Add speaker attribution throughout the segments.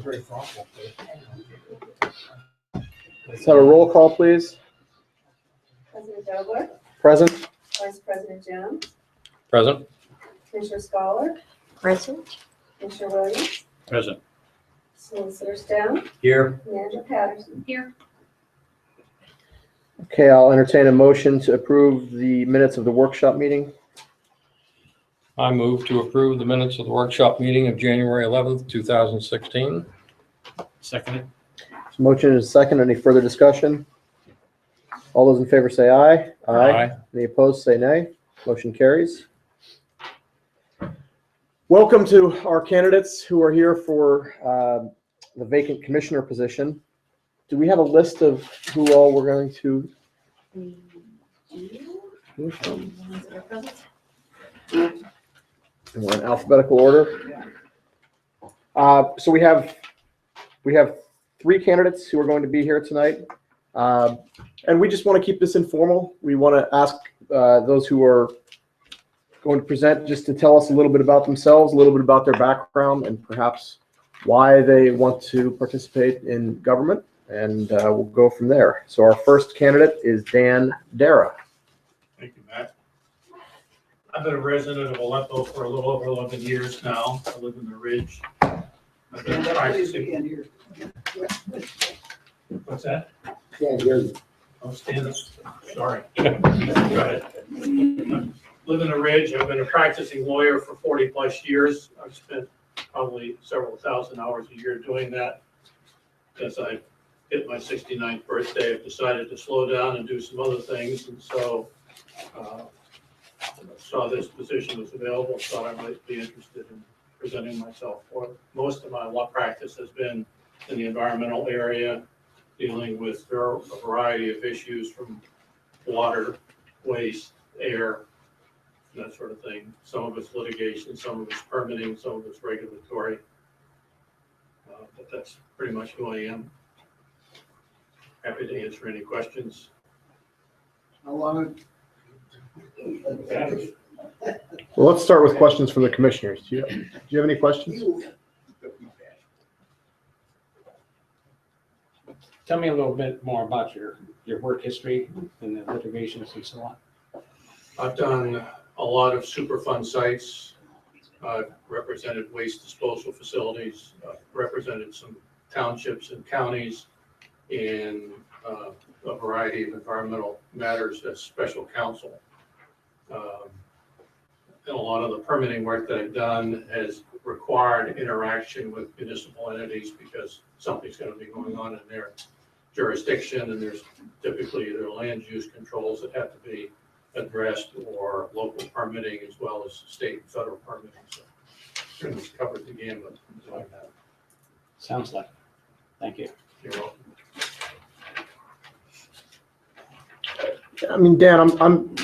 Speaker 1: very thoughtful.
Speaker 2: Let's have a roll call, please.
Speaker 3: President Dobler,
Speaker 2: Present.
Speaker 3: Vice President Jones,
Speaker 4: Present.
Speaker 3: Commissioner Scholar,
Speaker 5: Present.
Speaker 3: Commissioner Williams,
Speaker 4: Present.
Speaker 3: Solicitor Stone,
Speaker 4: Here.
Speaker 3: Manager Patterson. Here.
Speaker 2: Okay, I'll entertain a motion to approve the minutes of the workshop meeting.
Speaker 4: I move to approve the minutes of the workshop meeting of January 11th, 2016. Second.
Speaker 2: Motion is second. Any further discussion? All those in favor say aye.
Speaker 4: Aye.
Speaker 2: Any opposed, say nay. Motion carries. Welcome to our candidates who are here for the vacant commissioner position. Do we have a list of who all we're going to? We're in alphabetical order. So we have three candidates who are going to be here tonight. And we just want to keep this informal. We want to ask those who are going to present just to tell us a little bit about themselves, a little bit about their background, and perhaps why they want to participate in government. And we'll go from there. So our first candidate is Dan Dara.
Speaker 1: Thank you, Matt. I've been a resident of Aleppo for a little over 11 years now. I live in the Ridge. I've been practicing. What's that?
Speaker 2: Can't hear you.
Speaker 1: Oh, stand up. Sorry. Go ahead. Live in the Ridge. I've been a practicing lawyer for 40 plus years. I've spent probably several thousand hours a year doing that. As I hit my 69th birthday, I've decided to slow down and do some other things. And so saw this position was available, thought I might be interested in presenting myself for it. Most of my law practice has been in the environmental area, dealing with a variety of issues from water, waste, air, that sort of thing. Some of it's litigation, some of it's permitting, some of it's regulatory. But that's pretty much who I am. Happy to answer any questions.
Speaker 6: How long?
Speaker 2: Well, let's start with questions from the commissioners. Do you have any questions?
Speaker 7: Tell me a little bit more about your work history and the litigations and so on.
Speaker 1: I've done a lot of Superfund sites. I've represented waste disposal facilities, represented some townships and counties in a variety of environmental matters as special counsel. And a lot of the permitting work that I've done has required interaction with municipal entities because something's going to be going on in their jurisdiction, and there's typically either land use controls that have to be addressed or local permitting as well as state and federal permitting. So pretty much covered the gamut in doing that.
Speaker 7: Sounds like. Thank you.
Speaker 1: You're welcome.
Speaker 2: I mean, Dan, I'm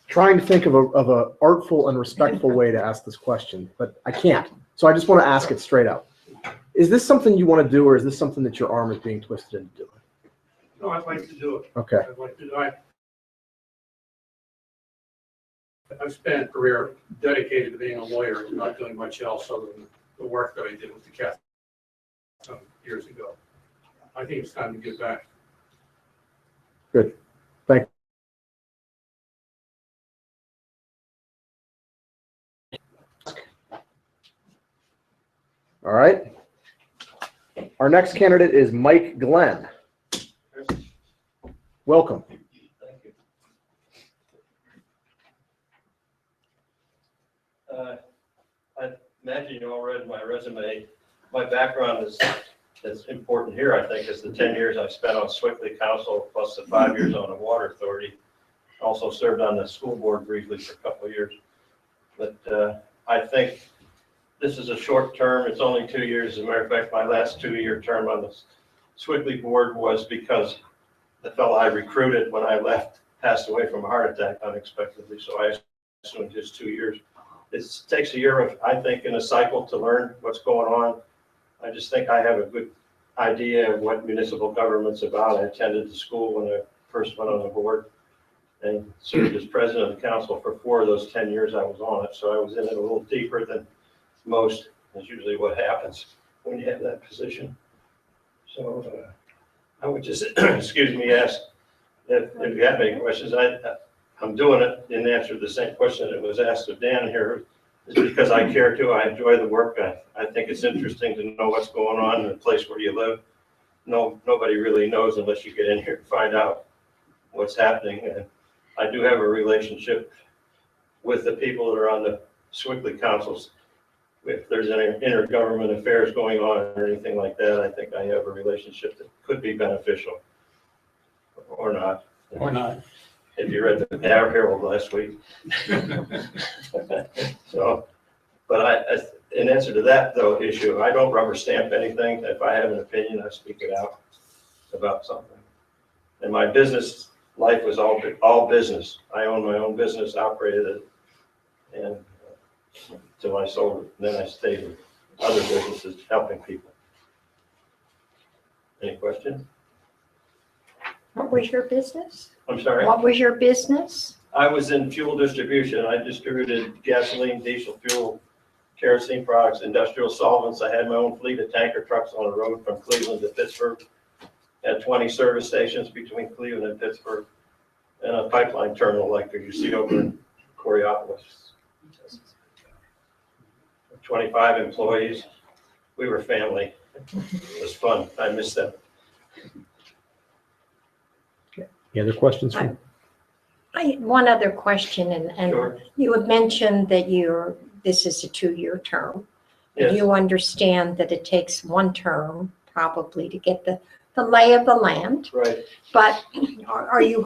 Speaker 2: trying to think of a artful and respectful way to ask this question, but I can't. So I just want to ask it straight out. Is this something you want to do, or is this something that your arm is being twisted into doing?
Speaker 1: No, I'd like to do it.
Speaker 2: Okay.
Speaker 1: I'd like to do it. I've spent a career dedicated to being a lawyer and not doing much else other than the work that I did with the Catholic some years ago. I think it's time to give back.
Speaker 2: Good. Thank you. All right. Our next candidate is Mike Glenn. Welcome.
Speaker 8: Thank you. I imagine you all read my resume. My background is important here, I think, is the 10 years I've spent on Swickley Council plus the 5 years on the Water Authority. Also served on the school board briefly for a couple of years. But I think this is a short term. It's only 2 years. As a matter of fact, my last 2-year term on the Swickley board was because the fellow I recruited when I left passed away from a heart attack unexpectedly. So I assumed just 2 years. It takes a year of, I think, in a cycle to learn what's going on. I just think I have a good idea of what municipal government's about. I attended the school when I first went on the board and served as president of the council for 4 of those 10 years I was on it. So I was in it a little deeper than most. That's usually what happens. when you have that position. So I would just, excuse me, ask if you have any questions. I'm doing it in answer to the same question that was asked of Dan here. Is because I care too. I enjoy the work. I think it's interesting to know what's going on in the place where you live. Nobody really knows unless you get in here and find out what's happening. And I do have a relationship with the people that are on the Swickley councils. If there's any intergovernment affairs going on or anything like that, I think I have a relationship that could be beneficial or not.
Speaker 7: Or not.
Speaker 8: If you read the Herald last week. So, but in answer to that though issue, I don't rubber stamp anything. If I have an opinion, I speak it out about something. And my business life was all business. I owned my own business, operated it, and till I sold it. Then I stayed with other businesses helping people. Any questions?
Speaker 5: What was your business?
Speaker 8: I'm sorry.
Speaker 5: What was your business?
Speaker 8: I was in fuel distribution. I distributed gasoline, diesel fuel, kerosene products, industrial solvents. I had my own fleet of tanker trucks on the road from Cleveland to Pittsburgh. Had 20 service stations between Cleveland and Pittsburgh, and a pipeline terminal like you see over in Coriopolis. 25 employees. We were family. It was fun. I miss them.
Speaker 9: Any other questions from?
Speaker 5: One other question, and
Speaker 8: Sure.
Speaker 5: you had mentioned that this is a 2-year term.
Speaker 8: Yes.
Speaker 5: You understand that it takes one term probably to get the lay of the land,
Speaker 8: Right.
Speaker 5: but are you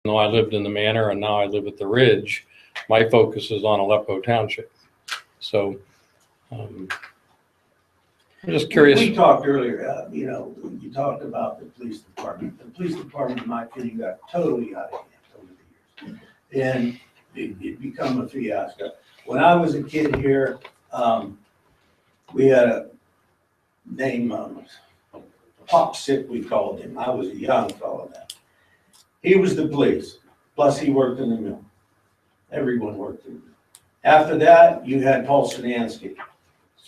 Speaker 4: though I lived in the manor and now I live at the Ridge, my focus is on Aleppo Township. So I'm just curious.
Speaker 6: We talked earlier, you talked about the police department. The police department, in my opinion, got totally out of hand over the years. And it become a fiasco. When I was a kid here, we had a name, Pop Sick, we called him. I was a young fellow then. He was the police, plus he worked in the mill. Everyone worked in the mill. After that, you had Paul Sinansky.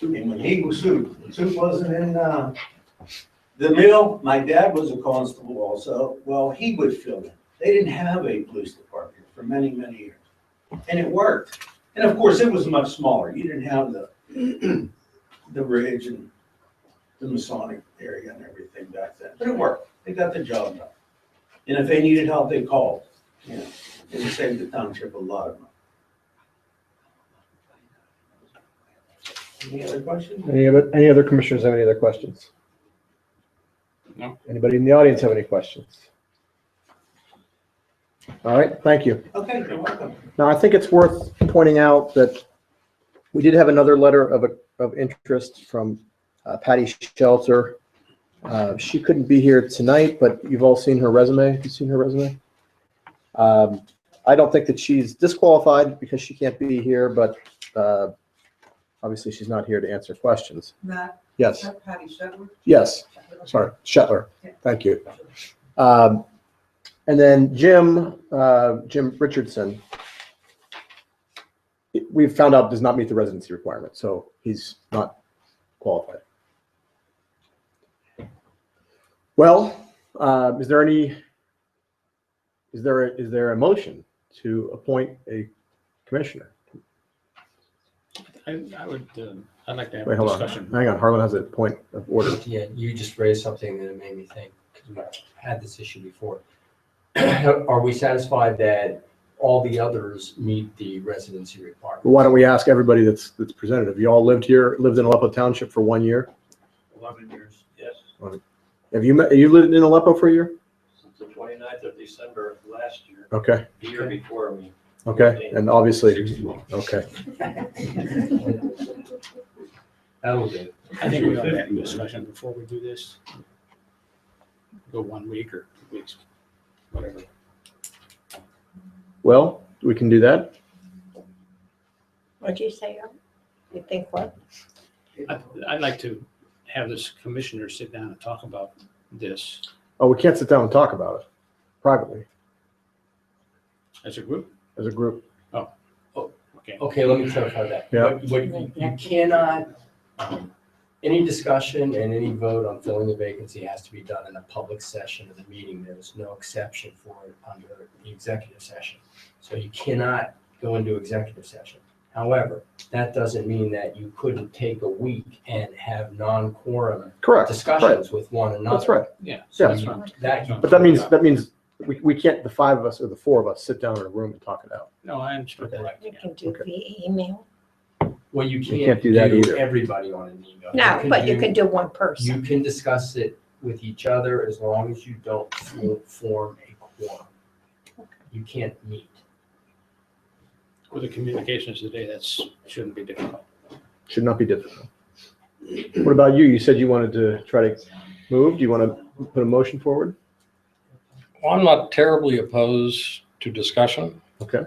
Speaker 6: And when he was Soup wasn't in the mill, my dad was a constable also. Well, he would fill in. They didn't have a police department for many, many years. And it worked. And of course, it was much smaller. You didn't have the Ridge and the Masonic area and everything back then. But it worked. They got the job done. And if they needed help, they called. And it saved the township a lot of money. Any other questions?
Speaker 2: Any other commissioners have any other questions?
Speaker 7: No.
Speaker 2: Anybody in the audience have any questions? All right, thank you.
Speaker 6: Okay, you're welcome.
Speaker 2: Now, I think it's worth pointing out that we did have another letter of interest from Patty Shelter. She couldn't be here tonight, but you've all seen her resume. Have you seen her resume? I don't think that she's disqualified because she can't be here, but obviously she's not here to answer questions.
Speaker 10: Matt,
Speaker 2: Yes,
Speaker 10: is that Patty Shetler?
Speaker 2: yes, sorry, Shetler. Thank you. And then Jim Richardson, we've found out does not meet the residency requirement, so he's not qualified. Well, is there a motion to appoint a commissioner?
Speaker 7: I would, I'd like to have
Speaker 2: Wait,
Speaker 7: a
Speaker 2: hold on.
Speaker 7: discussion.
Speaker 2: Hang on, Harlan has a point of order.
Speaker 11: Yeah, you just raised something that made me think, because we've had this issue before. Are we satisfied that all the others meet the residency requirement?
Speaker 2: Why don't we ask everybody that's presented? Have you all lived in Aleppo Township for 1 year?
Speaker 8: 11 years, yes,
Speaker 2: Have you lived in Aleppo for a year?
Speaker 8: since the 29th of December of last year,
Speaker 2: Okay,
Speaker 8: the year before me.
Speaker 2: okay, and obviously, okay.
Speaker 11: That was it.
Speaker 7: I think we ought to have a discussion before we do this. Go 1 week or 2 weeks, whatever.
Speaker 2: Well, we can do that.
Speaker 5: What'd you say? You think what?
Speaker 7: I'd like to have this commissioner sit down and talk about this
Speaker 2: Oh, we can't sit down and talk about it privately
Speaker 7: as a group.
Speaker 2: as a group.
Speaker 7: Okay.
Speaker 11: Okay, let me clarify that.
Speaker 2: Yeah.
Speaker 11: You cannot, any discussion and any vote on filling a vacancy has to be done in a public session of the meeting. There's no exception for it under the executive session. So you cannot go into executive session. However, that doesn't mean that you couldn't take a week and have non-quorum
Speaker 2: Correct.
Speaker 11: discussions with one another.
Speaker 2: That's right.
Speaker 7: Yeah.
Speaker 11: So
Speaker 2: Yes.
Speaker 11: that,
Speaker 2: But that means we can't, the five of us or the four of us sit down in a room and talk it out.
Speaker 7: No, I understand.
Speaker 5: You can do
Speaker 2: Okay.
Speaker 5: via email.
Speaker 11: well, you
Speaker 2: can't
Speaker 11: can't
Speaker 2: do that
Speaker 11: do
Speaker 2: either.
Speaker 11: everybody on an email.
Speaker 5: No, but you can do one person.
Speaker 11: You can discuss it with each other as long as you don't form a quorum. You can't meet.
Speaker 7: With the communications today, shouldn't be difficult.
Speaker 2: Should not be difficult. What about you? You said you wanted to try to move. Do you want to put a motion forward?
Speaker 4: Well, I'm not terribly opposed to discussion.
Speaker 2: Okay.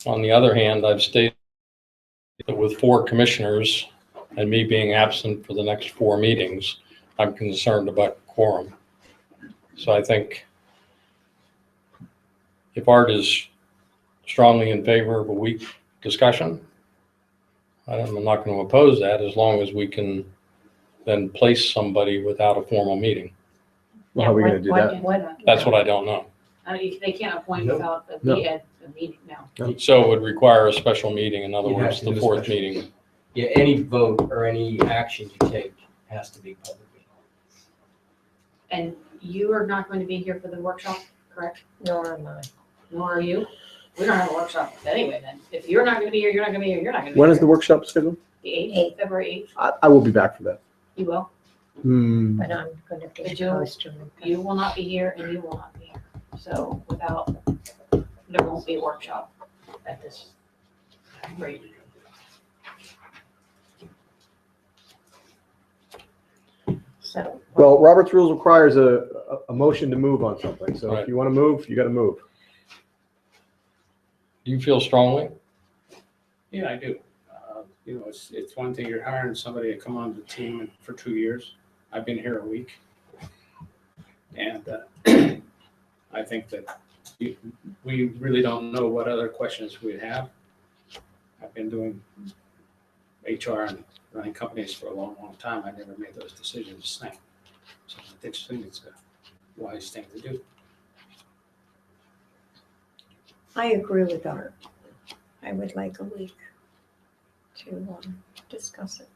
Speaker 4: On the other hand, I've stated that with 4 commissioners and me being absent for the next 4 meetings, I'm concerned about quorum. So I think if Art is strongly in favor of a week discussion, I'm not going to oppose that as long as we can then place somebody without a formal meeting.
Speaker 2: Well, how are we going to do that?
Speaker 4: That's what I don't know.
Speaker 10: They can't appoint
Speaker 11: No.
Speaker 10: without a
Speaker 2: No.
Speaker 10: meeting now.
Speaker 4: So it would require a special meeting, in other
Speaker 11: You have
Speaker 4: words,
Speaker 11: to do
Speaker 4: the
Speaker 11: a
Speaker 4: 4th
Speaker 11: special
Speaker 4: meeting.
Speaker 11: Yeah, any vote or any action you take has to be public.
Speaker 10: And you are not going to be here for the workshop, correct?
Speaker 5: Nor am I.
Speaker 10: Nor are you? We don't have a workshop anyway then. If you're not going to be here, you're not going to be here, you're not going to be
Speaker 2: When is
Speaker 10: here.
Speaker 2: the workshop scheduled?
Speaker 10: The 8th, February
Speaker 2: I will be back for that.
Speaker 10: 8th. You will.
Speaker 2: Hmm.
Speaker 5: But I'm going to be
Speaker 10: Did you-
Speaker 5: close to it.
Speaker 10: You will not be here and you will not be here. So without there won't be a workshop at this rate.
Speaker 5: So,
Speaker 2: Well, Robert's rules requires a motion to move on something. So if
Speaker 4: Right.
Speaker 2: you want to move, you got to move.
Speaker 4: Do you feel strongly?
Speaker 7: Yeah, I do. You know, it's one thing, you're hiring somebody to come on the team for 2 years. I've been here a week. And I think that we really don't know what other questions we have. I've been doing HR and running companies for a long, long time. I never made those decisions now. So I think it's a wise thing to do.
Speaker 5: I agree with Art. I would like a week to discuss it.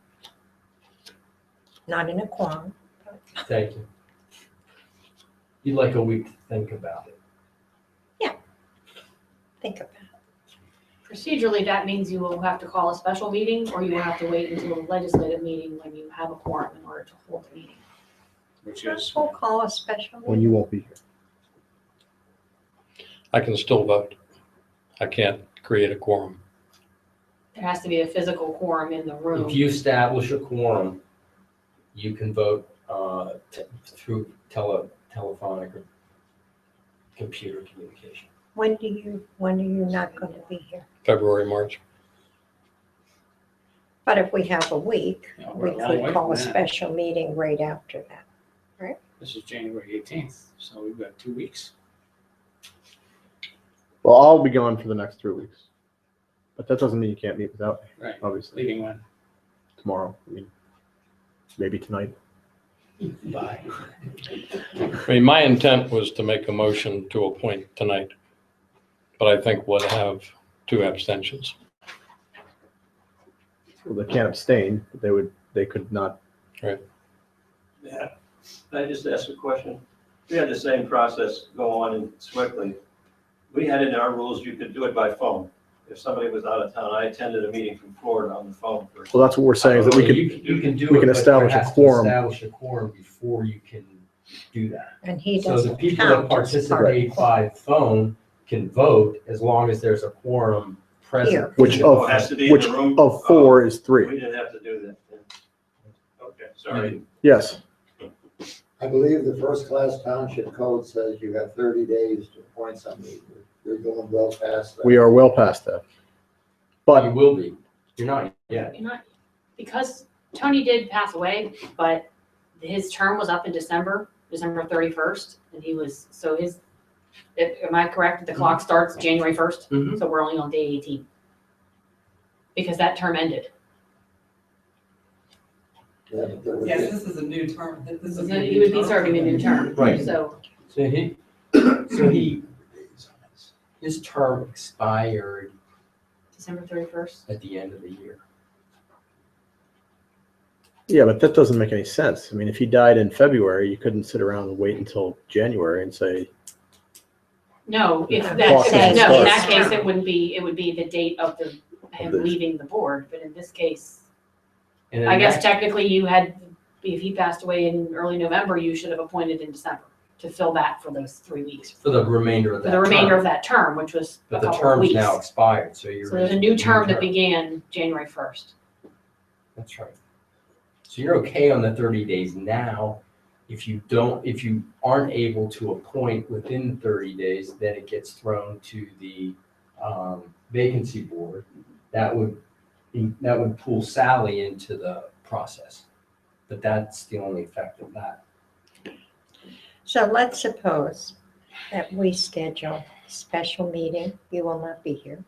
Speaker 5: Not in a quorum.
Speaker 11: Thank you. You'd like a week to think about it.
Speaker 5: Think about it.
Speaker 10: Procedurally, that means you will have to call a special meeting, or you will have to wait until a legislative meeting when you have a quorum in order to hold a meeting.
Speaker 7: Which is,
Speaker 5: We'll call a special
Speaker 2: When
Speaker 5: meeting.
Speaker 2: you won't be here.
Speaker 4: I can still vote. I can't create a quorum.
Speaker 10: There has to be a physical quorum in the room.
Speaker 11: If you establish a quorum, you can vote through telephonic or computer communication.
Speaker 5: When are you not going to be here?
Speaker 4: February, March.
Speaker 5: But if we have a week,
Speaker 7: you know,
Speaker 5: we
Speaker 7: we're a long way
Speaker 5: could call
Speaker 7: from
Speaker 5: a
Speaker 7: that.
Speaker 5: special meeting right after that.
Speaker 7: This is January 18th, so we've got 2 weeks.
Speaker 2: Well, I'll be gone for the next 3 weeks. But that doesn't mean you can't meet without me,
Speaker 7: Right.
Speaker 2: obviously.
Speaker 7: Leaving when?
Speaker 2: Tomorrow. I mean, maybe tonight.
Speaker 7: Bye.
Speaker 4: I mean, my intent was to make a motion to appoint tonight, but I think we'll have 2 abstentions.
Speaker 2: Well, they can't abstain, but they could not.
Speaker 8: Yeah. Can I just ask a question? We had the same process go on in Swickley. We had in our rules, you could do it by phone. If somebody was out of town, I attended a meeting from Florida on the phone for.
Speaker 2: Well, that's what we're saying is that we could,
Speaker 11: You can do
Speaker 2: we
Speaker 11: it,
Speaker 2: can
Speaker 11: but
Speaker 2: establish
Speaker 11: there
Speaker 2: a
Speaker 11: has to
Speaker 2: quorum.
Speaker 11: establish a quorum before you can do that.
Speaker 5: And he
Speaker 11: So the
Speaker 5: doesn't
Speaker 11: people that
Speaker 5: count as part of
Speaker 11: participate by phone can vote as long as there's a quorum present.
Speaker 5: Here.
Speaker 2: Which
Speaker 8: Oh, it has to be in
Speaker 2: which
Speaker 8: the room?
Speaker 2: of 4 is
Speaker 8: We
Speaker 2: 3.
Speaker 8: didn't have to do that. Yeah. Okay, sorry.
Speaker 2: Yes.
Speaker 12: I believe the first-class township code says you have 30 days to appoint somebody. You're going well past that.
Speaker 2: We are well past that.
Speaker 11: But you
Speaker 2: But
Speaker 11: will be. You're not yet.
Speaker 10: You're not, because Tony did pass away, but his term was up in December 31st, and he was, so am I correct? The clock starts January 1st?
Speaker 11: Mhm.
Speaker 10: So we're only on day 18. Because that term ended.
Speaker 12: Yeah, but there was-
Speaker 13: Yes, this is a new term. This is
Speaker 10: He would be serving a new term.
Speaker 11: Right.
Speaker 10: So
Speaker 11: His term expired
Speaker 10: December 31st.
Speaker 11: at the end of the year.
Speaker 2: yeah, but that doesn't make any sense. I mean, if he died in February, you couldn't sit around and wait until January and say,
Speaker 10: No, if
Speaker 5: Yeah.
Speaker 10: that,
Speaker 2: Clock
Speaker 10: no, in
Speaker 2: starts.
Speaker 10: that case, it would be the date of him
Speaker 2: the-
Speaker 10: leaving the board, but in this case,
Speaker 11: And in
Speaker 10: I guess
Speaker 11: that-
Speaker 10: technically if he passed away in early November, you should have appointed in December to fill that for those 3 weeks.
Speaker 11: For the remainder of
Speaker 10: For
Speaker 11: that
Speaker 10: the remainder
Speaker 11: term.
Speaker 10: of that term, which was a
Speaker 11: But the
Speaker 10: couple of
Speaker 11: term's
Speaker 10: weeks.
Speaker 11: now expired, so you're.
Speaker 10: So there's a new term that began January 1st.
Speaker 11: That's right. So you're okay on the 30 days now. If you aren't able to appoint within 30 days, then it gets thrown to the vacancy board. That would pull Sally into the process. But that's the only effect of that.
Speaker 5: So let's suppose that we schedule a special meeting. You will not be here.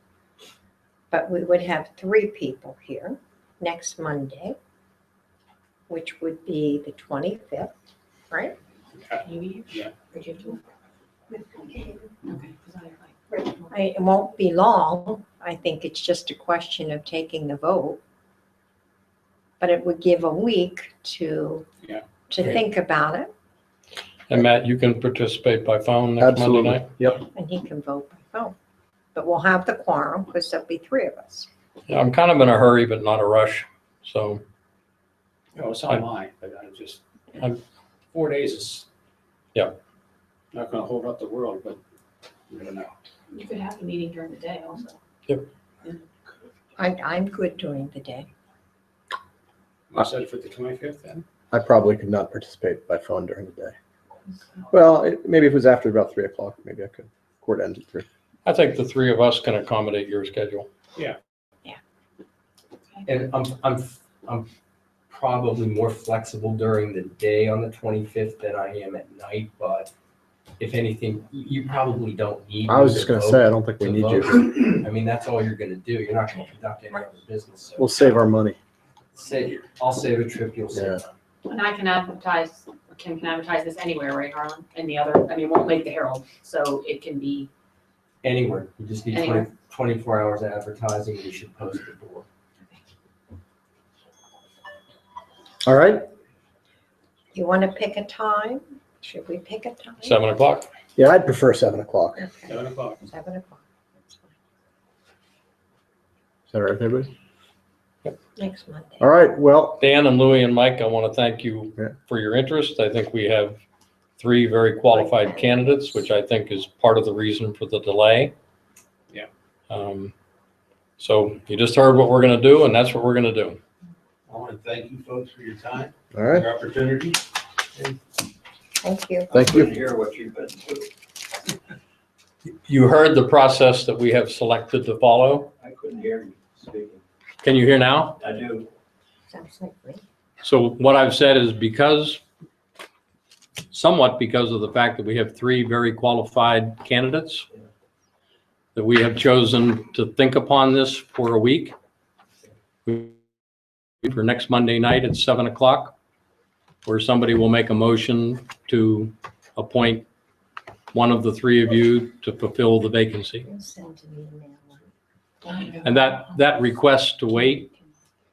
Speaker 5: But we would have 3 people here next Monday, which would be the 25th, right?
Speaker 10: You be
Speaker 7: Yeah.
Speaker 10: here? Or do you have to- Okay, 'cause
Speaker 5: It won't be long. I think it's just a question of taking the vote. But it would give a week to
Speaker 7: Yeah.
Speaker 5: think about it,
Speaker 4: And Matt, you can participate by phone next Monday
Speaker 2: absolutely.
Speaker 4: night?
Speaker 2: Yep.
Speaker 5: and he can vote by phone. But we'll have the quorum because there'll be 3 of us.
Speaker 4: Yeah, I'm kind of in a hurry, but not a rush, so.
Speaker 7: Oh, so am I, but
Speaker 4: I'm-
Speaker 7: 4 days is.
Speaker 4: Yeah.
Speaker 7: Not gonna hold up the world, but You never know.
Speaker 10: You could have a meeting during the day also.
Speaker 5: I'm good during the day.
Speaker 7: You said for the 25th then?
Speaker 2: I probably could not participate by phone during the day. Well, maybe if it was after about 3 o'clock, maybe I could. Court ends at 3.
Speaker 4: I think the three of us can accommodate your schedule.
Speaker 11: And I'm probably more flexible during the day on the 25th than I am at night, but if anything, you probably don't need.
Speaker 2: I was
Speaker 11: me
Speaker 2: just
Speaker 11: to
Speaker 2: going to
Speaker 11: vote
Speaker 2: say, I don't think we
Speaker 11: to
Speaker 2: need you.
Speaker 11: vote. I mean, that's all you're gonna do. You're not gonna conduct any other business. So
Speaker 2: We'll save our money.
Speaker 11: I'll save a trip, you'll save
Speaker 2: Yeah.
Speaker 11: time.
Speaker 10: And I can advertise, or Kim can advertise this anywhere, right, Harlan? And the other, I mean, it won't make the Herald, so it can be,
Speaker 11: Anywhere. You just need
Speaker 10: Anywhere.
Speaker 11: 24 hours of advertising, and you should post the door.
Speaker 2: All right.
Speaker 5: You want to pick a time? Should we pick a time?
Speaker 4: 7 o'clock?
Speaker 2: Yeah, I'd prefer 7 o'clock.
Speaker 5: Okay,
Speaker 7: 7 o'clock.
Speaker 5: 7 o'clock. That's fine.
Speaker 2: Is that all right with everybody?
Speaker 5: Next Monday.
Speaker 2: All right. Well,
Speaker 4: Dan and Louie and Mike, I want to thank you
Speaker 2: Yeah.
Speaker 4: for your interest. I think we have 3 very qualified candidates, which I think is part of the reason for the delay.
Speaker 7: Yeah.
Speaker 4: So you just heard what we're going to do, and that's what we're going to do.
Speaker 6: I want to thank you folks for your time,
Speaker 2: all right.
Speaker 6: your opportunity.
Speaker 5: Thank you.
Speaker 2: Thank you.
Speaker 8: Hear what you've been through.
Speaker 4: You heard the process that we have selected to follow.
Speaker 8: I couldn't hear you speaking.
Speaker 4: Can you hear now?
Speaker 8: I do.
Speaker 5: Sounds like me.
Speaker 4: So what I've said is somewhat because of the fact that we have 3 very qualified candidates, that we have chosen to think upon this for a week. For next Monday night at 7 o'clock, where somebody will make a motion to appoint one of the 3 of you to fulfill the vacancy.
Speaker 5: You'll send an email.
Speaker 4: And that request to wait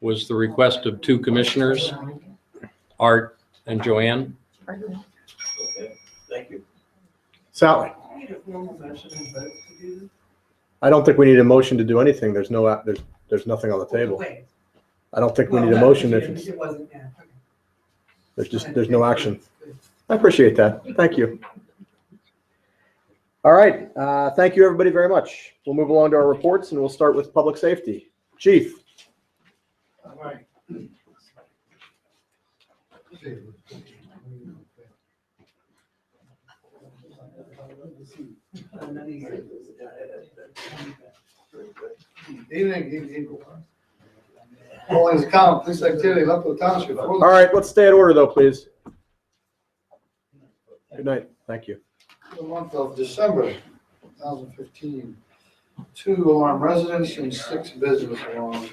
Speaker 4: was the request of 2 commissioners, Art and Joanne.
Speaker 5: Pardon?
Speaker 8: Okay, thank you.
Speaker 2: Sally, I don't think we need a motion to do anything. There's nothing on the table.
Speaker 13: Wait.
Speaker 2: I don't think we need a motion if it's,
Speaker 13: It wasn't, yeah, okay.
Speaker 2: there's no action. I appreciate that. Thank you. All right. Thank you, everybody, very much. We'll move along to our reports, and we'll start with public safety. Chief.
Speaker 6: All right. Evening. Holdings account, police activity, Leadville Township.
Speaker 2: All right, let's stay in order, though, please. Good night. Thank you.
Speaker 6: The month of December 2015, 2 alarm residents and 6 business alarms.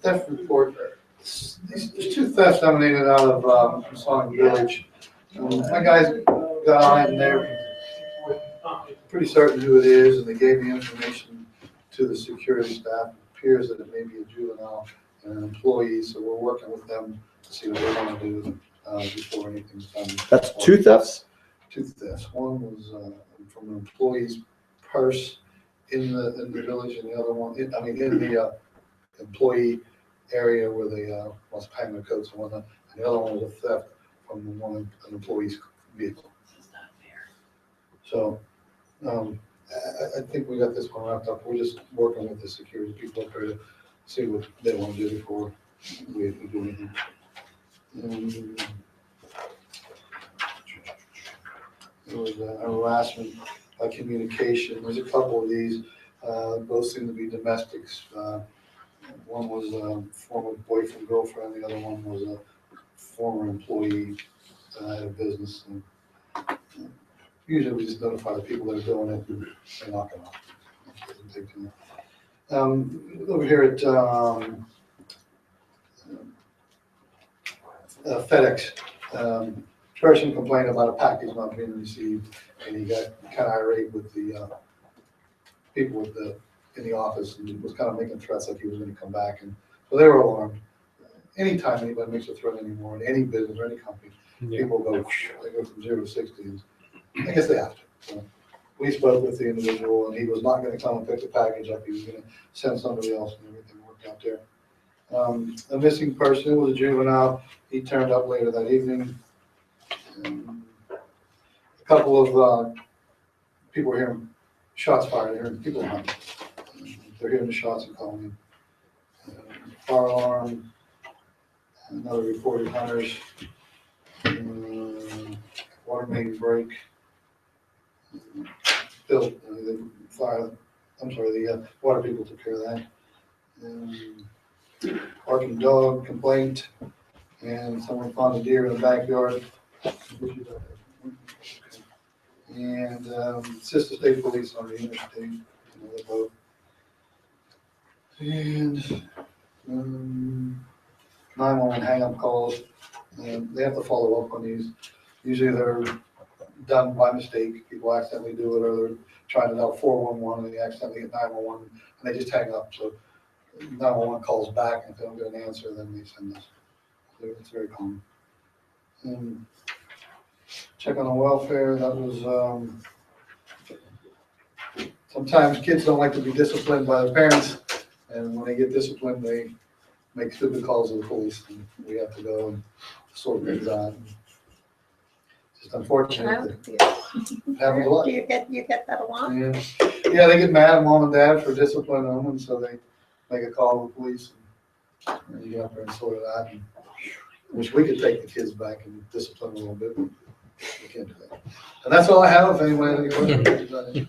Speaker 6: Theft report, there's 2 thefts emanated out of Sonic Village. My guys got on in there, pretty certain who it is, and they gave me information to the security staff. It appears that it may be a juvenile and an employee, so we're working with them to see what they want to do before anything's done.
Speaker 2: That's 2 thefts?
Speaker 6: 2 thefts. One was from an employee's purse in the village, and the other one, in the employee area where they was paying their coats and whatnot. And the other one was a theft from an employee's vehicle. So I think we got this one wrapped up. We're just working with the security people up there to see what they want to do before we do anything. There was a harassment by communication. There's a couple of these. Both seem to be domestics. One was a former boyfriend, girlfriend. The other one was a former employee at a business. And usually we just notify the people that are doing it and they knock it off. Doesn't take too long. Over here at FedEx, person complained about a package not being received, and he got kind of irate with the people in the office, and was kind of making threats like he was going to come back, and so they were alarmed. Anytime anybody makes a threat anymore in any business or any company, people go from 0 to 60. And I guess they have to. So we spoke with the individual, and he was not going to come and pick the package up. He was going to send somebody else, and everything worked out there. A missing person was a juvenile. He turned up later that evening. A couple of
Speaker 13: people are hearing shots fired, they're hearing people hunting. They're hearing the shots and calling in. Fire alarm, another reported hunters, water main break, built, the fire, I'm sorry, the water people took care of that. Barking dog complaint, and someone found a deer in the backyard. And Sister State Police on the interstate, another boat. And 911 hang-up calls, and they have to follow up on these. Usually they're done by mistake, people accidentally do it, or they're trying to dial 411 and they accidentally hit 911, and they just hang up, so 911 calls back, and if they don't get an answer, then they send us. So it's very common. And check on the welfare, that was, sometimes kids don't like to be disciplined by their parents, and when they get disciplined, they make stupid calls to the police, and we have to go and sort things out. Just unfortunate. That happens a lot.
Speaker 5: Do you get that a lot?
Speaker 13: Yeah, they get mad at mom and dad for disciplining them, and so they make a call to the police. And you go up there and sort it out. And wish we could take the kids back and discipline them a little bit, but we can't do that. And that's all I have. If anyone has any questions.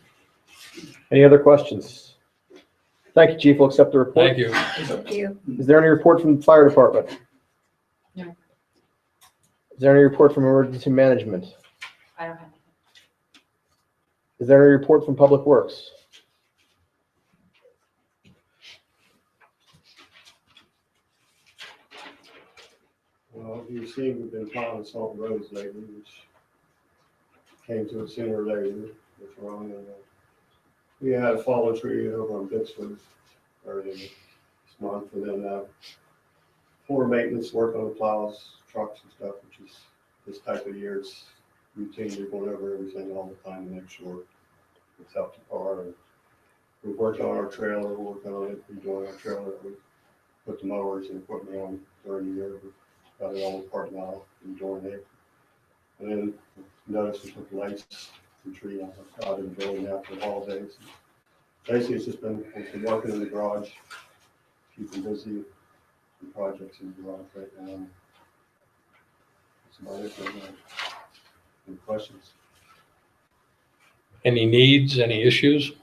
Speaker 2: Any other questions? Thank you, Chief. We'll accept the report.
Speaker 4: Thank you.
Speaker 5: Thank you.
Speaker 2: Is there any report from the fire department?
Speaker 10: No.
Speaker 2: Is there any report from emergency management?
Speaker 10: I don't have anything.
Speaker 2: Is there any report from public works?
Speaker 14: Well, you've seen we've been plowing salt roads lately, which came to it sooner or later, what's wrong. And we had a fallen tree over on Bixford earlier this month, and then poor maintenance work on the plows, trucks and stuff, which is this type of year, it's routinely going over everything all the time to make sure it's up to par. And we've worked on our trailer, we're working on it, redoing our trailer. We put the mowers and equipment on during the year. We've got it all apart now, enjoying it. And then notice we put lights and tree out in the building after the holidays. Basically, it's just been working in the garage, keeping busy, and projects in the garage right now. That's about it right now. Any questions?
Speaker 4: Any needs, any issues?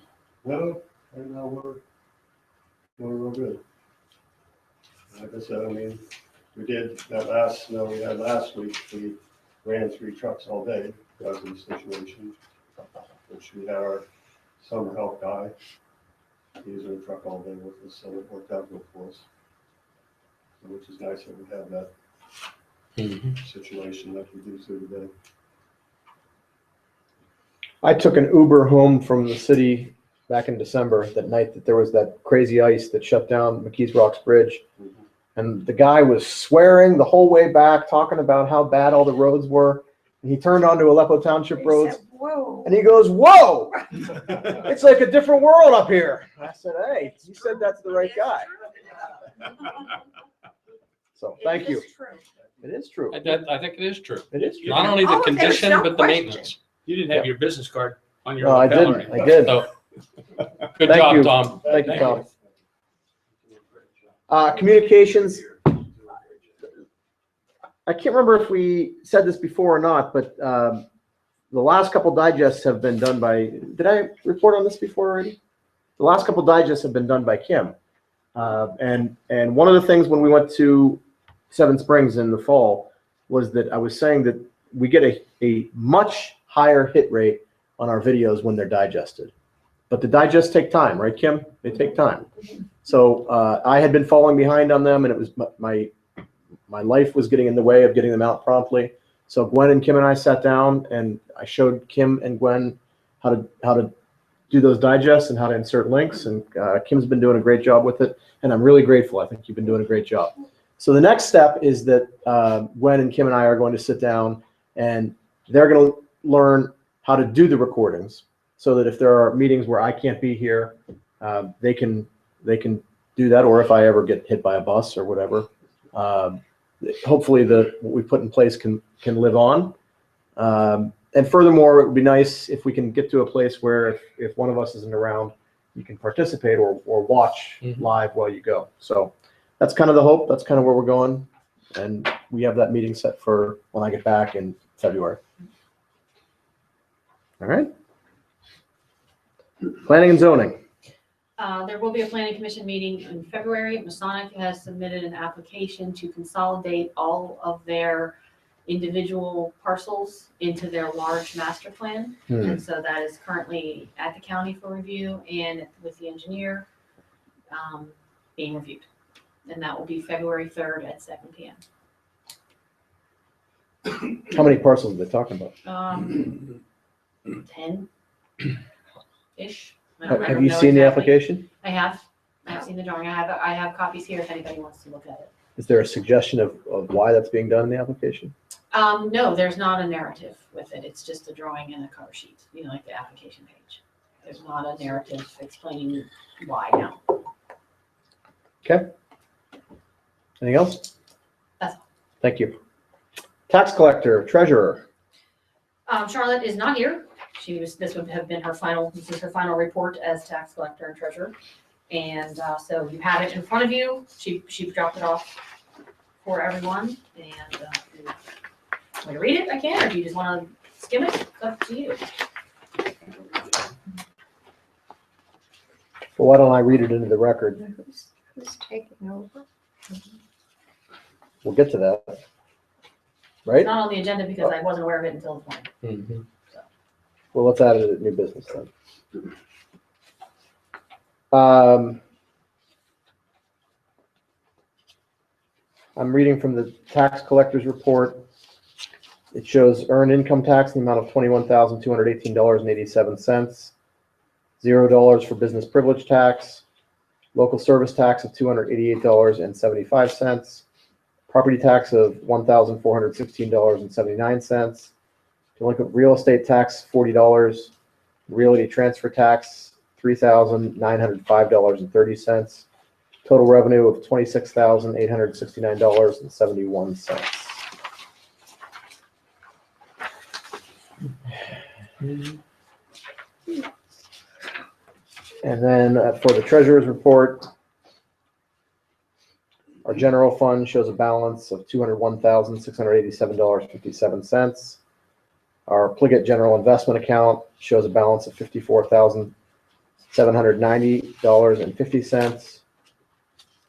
Speaker 14: No, right now we're real good. Like I said, I mean, we did that last snow we had last week. We ran 3 trucks all day because of the situation, which we had our summer help guy. He was in the truck all day with us, so it worked out good for us. So, which is nice that we have that situation like we do through the day.
Speaker 2: I took an Uber home from the city back in December, that night that there was that crazy ice that shut down McKees Rocks Bridge. And the guy was swearing the whole way back, talking about how bad all the roads were. And he turned onto Aleppo Township roads.
Speaker 5: Said, whoa.
Speaker 2: And he goes, whoa, it's like a different world up here. I said, hey, you said that's the right guy. So thank you. It is true.
Speaker 4: I think it is true.
Speaker 2: It is true.
Speaker 4: Not only the
Speaker 5: Oh, there's
Speaker 4: condition,
Speaker 5: no
Speaker 4: but the
Speaker 5: question.
Speaker 4: maintenance.
Speaker 7: You didn't have your business card on your
Speaker 2: No, I
Speaker 7: lapel,
Speaker 2: didn't.
Speaker 7: right?
Speaker 2: I did.
Speaker 4: So, good
Speaker 2: Thank
Speaker 4: job,
Speaker 2: you.
Speaker 4: Tom.
Speaker 2: Thank you, Tom. Communications. I can't remember if we said this before or not, but the last couple digests have been done by, did I report on this before already? The last couple digests have been done by Kim. And one of the things when we went to Seven Springs in the fall was that I was saying that we get a much higher hit rate on our videos when they're digested. But the digests take time, right, Kim? They take time. So I had been falling behind on them, and it was my life was getting in the way of getting them out promptly. So Gwen and Kim and I sat down, and I showed Kim and Gwen how to do those digests and how to insert links. And Kim's been doing a great job with it, and I'm really grateful. I think you've been doing a great job. So the next step is that Gwen and Kim and I are going to sit down, and they're going to learn how to do the recordings, so that if there are meetings where I can't be here, they can do that. Or if I ever get hit by a bus or whatever, hopefully what we put in place can live on. And furthermore, it would be nice if we can get to a place where if one of us isn't around, you can participate or watch live while you go. So that's kind of the hope. That's kind of where we're going. And we have that meeting set for when I get back in February. All right. Planning and zoning.
Speaker 10: There will be a planning commission meeting in February. Masonic has submitted an application to consolidate all of their individual parcels into their large master plan. And so that is currently at the county for review and with the engineer being reviewed. And that will be February 3rd at 7 p.m.
Speaker 2: How many parcels are they talking about?
Speaker 10: 10-ish.
Speaker 2: Have you seen the application?
Speaker 10: I have. I have seen the drawing. I have copies here if anybody wants to look at it.
Speaker 2: Is there a suggestion of why that's being done in the application?
Speaker 10: No, there's not a narrative with it. It's just a drawing and a cover sheet, like the application page. There's not a narrative explaining why now.
Speaker 2: Okay. Anything else?
Speaker 10: That's all.
Speaker 2: Thank you. Tax collector, treasurer.
Speaker 10: Charlotte is not here. This would have been this is her final report as tax collector and treasurer. And so you have it in front of you. She dropped it off for everyone. And if you want to read it, I can. Or if you just want to skim it, it's up to you.
Speaker 2: Well, why don't I read it into the record?
Speaker 5: Who's taking over?
Speaker 2: We'll get to that. Right?
Speaker 10: It's not on the agenda because I wasn't aware of it until this morning.
Speaker 2: Well, let's add it as new business then. I'm reading from the tax collector's report. It shows earned income tax in the amount of $21,218.87, $0 for business privilege tax, local service tax of $288.75, property tax of $1,416.79, delinquent real estate tax $40, realty transfer tax $3,905.30, total revenue of $26,869.71. And then for the treasurer's report, our general fund shows a balance of $201,687.57. Our Pliget general investment account shows a balance of $54,790.50.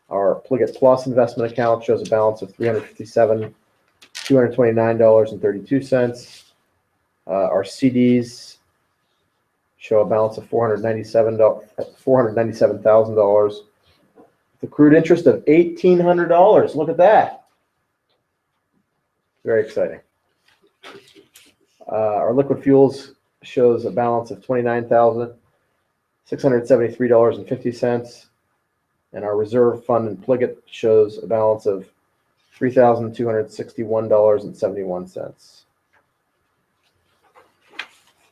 Speaker 2: Our Pliget Plus investment account shows a balance of $357,229.32. Our CDs show a balance of $497,000. The accrued interest of $1,800. Look at that. Very exciting. Our liquid fuels shows a balance of $29,673.50. And our reserve fund in Pliget shows a balance of $3,261.71.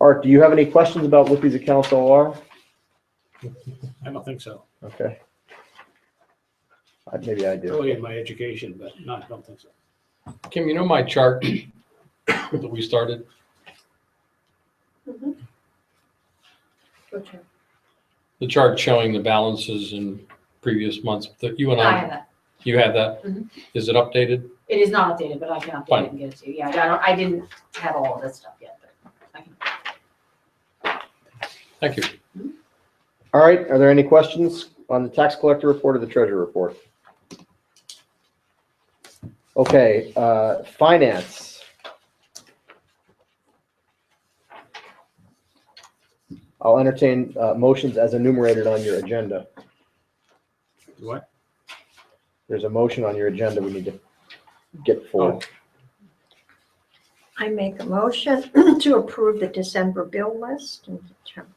Speaker 2: Art, do you have any questions about what these accounts all are?
Speaker 7: I don't think so.
Speaker 2: Okay. Maybe I do.
Speaker 7: Early in my education, but no, I don't think so.
Speaker 4: Kim, my chart that we started? The chart showing the balances in previous months that you and
Speaker 10: I have that.
Speaker 4: You had that?
Speaker 10: Mhm.
Speaker 4: Is it updated?
Speaker 10: It is not updated, but I can update
Speaker 4: Fine.
Speaker 10: it and get it to you. Yeah, I didn't have all of this stuff yet, but I can.
Speaker 4: Thank you.
Speaker 2: All right. Are there any questions on the tax collector report or the treasurer report? Okay. Finance. I'll entertain motions as enumerated on your agenda.
Speaker 7: What?
Speaker 2: There's a motion on your agenda we need to get for.
Speaker 5: I make a motion to approve the December bill list in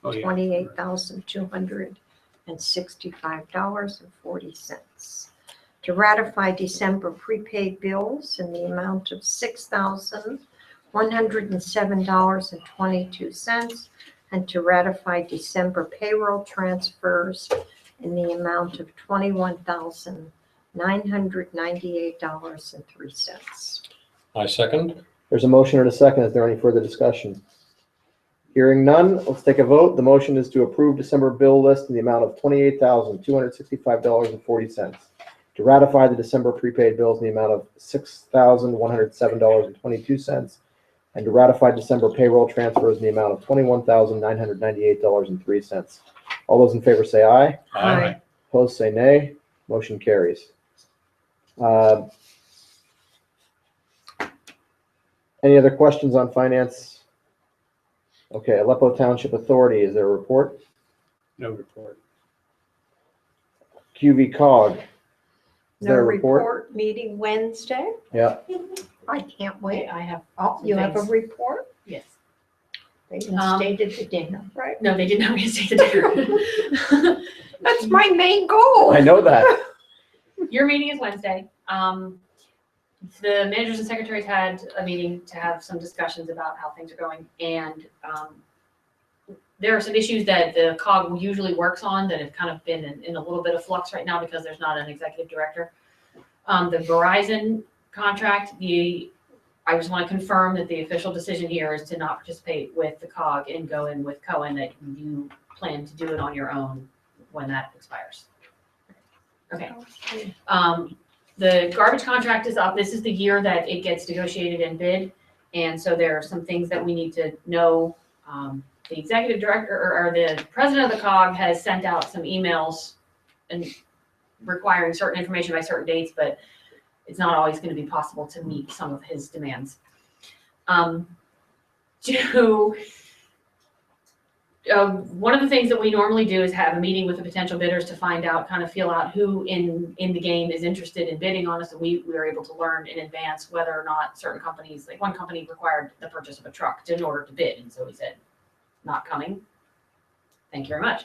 Speaker 7: Oh, yeah.
Speaker 5: $28,265.40. To ratify December prepaid bills in the amount of $6,107.22. And to ratify December payroll transfers in the amount of $21,998.03.
Speaker 4: I second.
Speaker 2: There's a motion and a second. Is there any further discussion? Hearing none, let's take a vote. The motion is to approve December bill list in the amount of $28,265.40. To ratify the December prepaid bills in the amount of $6,107.22. And to ratify December payroll transfers in the amount of $21,998.03. All those in favor say aye.
Speaker 5: Aye.
Speaker 2: Opposed, say nay. Motion carries. Any other questions on finance? Okay, Aleppo Township Authority, is there a report?
Speaker 7: No report.
Speaker 2: QV cog, is
Speaker 5: No
Speaker 2: there a report?
Speaker 5: report meeting Wednesday?
Speaker 2: Yeah,
Speaker 5: I can't wait.
Speaker 10: I have,
Speaker 5: Oh, you have a
Speaker 10: Thanks.
Speaker 5: report?
Speaker 10: yes.
Speaker 5: They
Speaker 10: Um,
Speaker 5: instated the dinner, right?
Speaker 10: No, they did not reinstate the dinner.
Speaker 5: That's my main goal.
Speaker 2: I know that.
Speaker 10: Your meeting is Wednesday. The managers and secretaries had a meeting to have some discussions about how things are going. And there are some issues that the COG usually works on that have kind of been in a little bit of flux right now because there's not an executive director. The Verizon contract, I just want to confirm that the official decision here is to not participate with the COG and go in with Cohen, that you plan to do it on your own when that expires. Okay. The garbage contract is up. This is the year that it gets negotiated and bid. And so there are some things that we need to know. The executive director or the president of the COG has sent out some emails and requiring certain information by certain dates, but it's not always going to be possible to meet some of his demands. One of the things that we normally do is have a meeting with the potential bidders to find out, kind of feel out who in the game is interested in bidding on us. And we were able to learn in advance whether or not certain companies, like one company required the purchase of a truck in order to bid. And so we said, not coming. Thank you very much.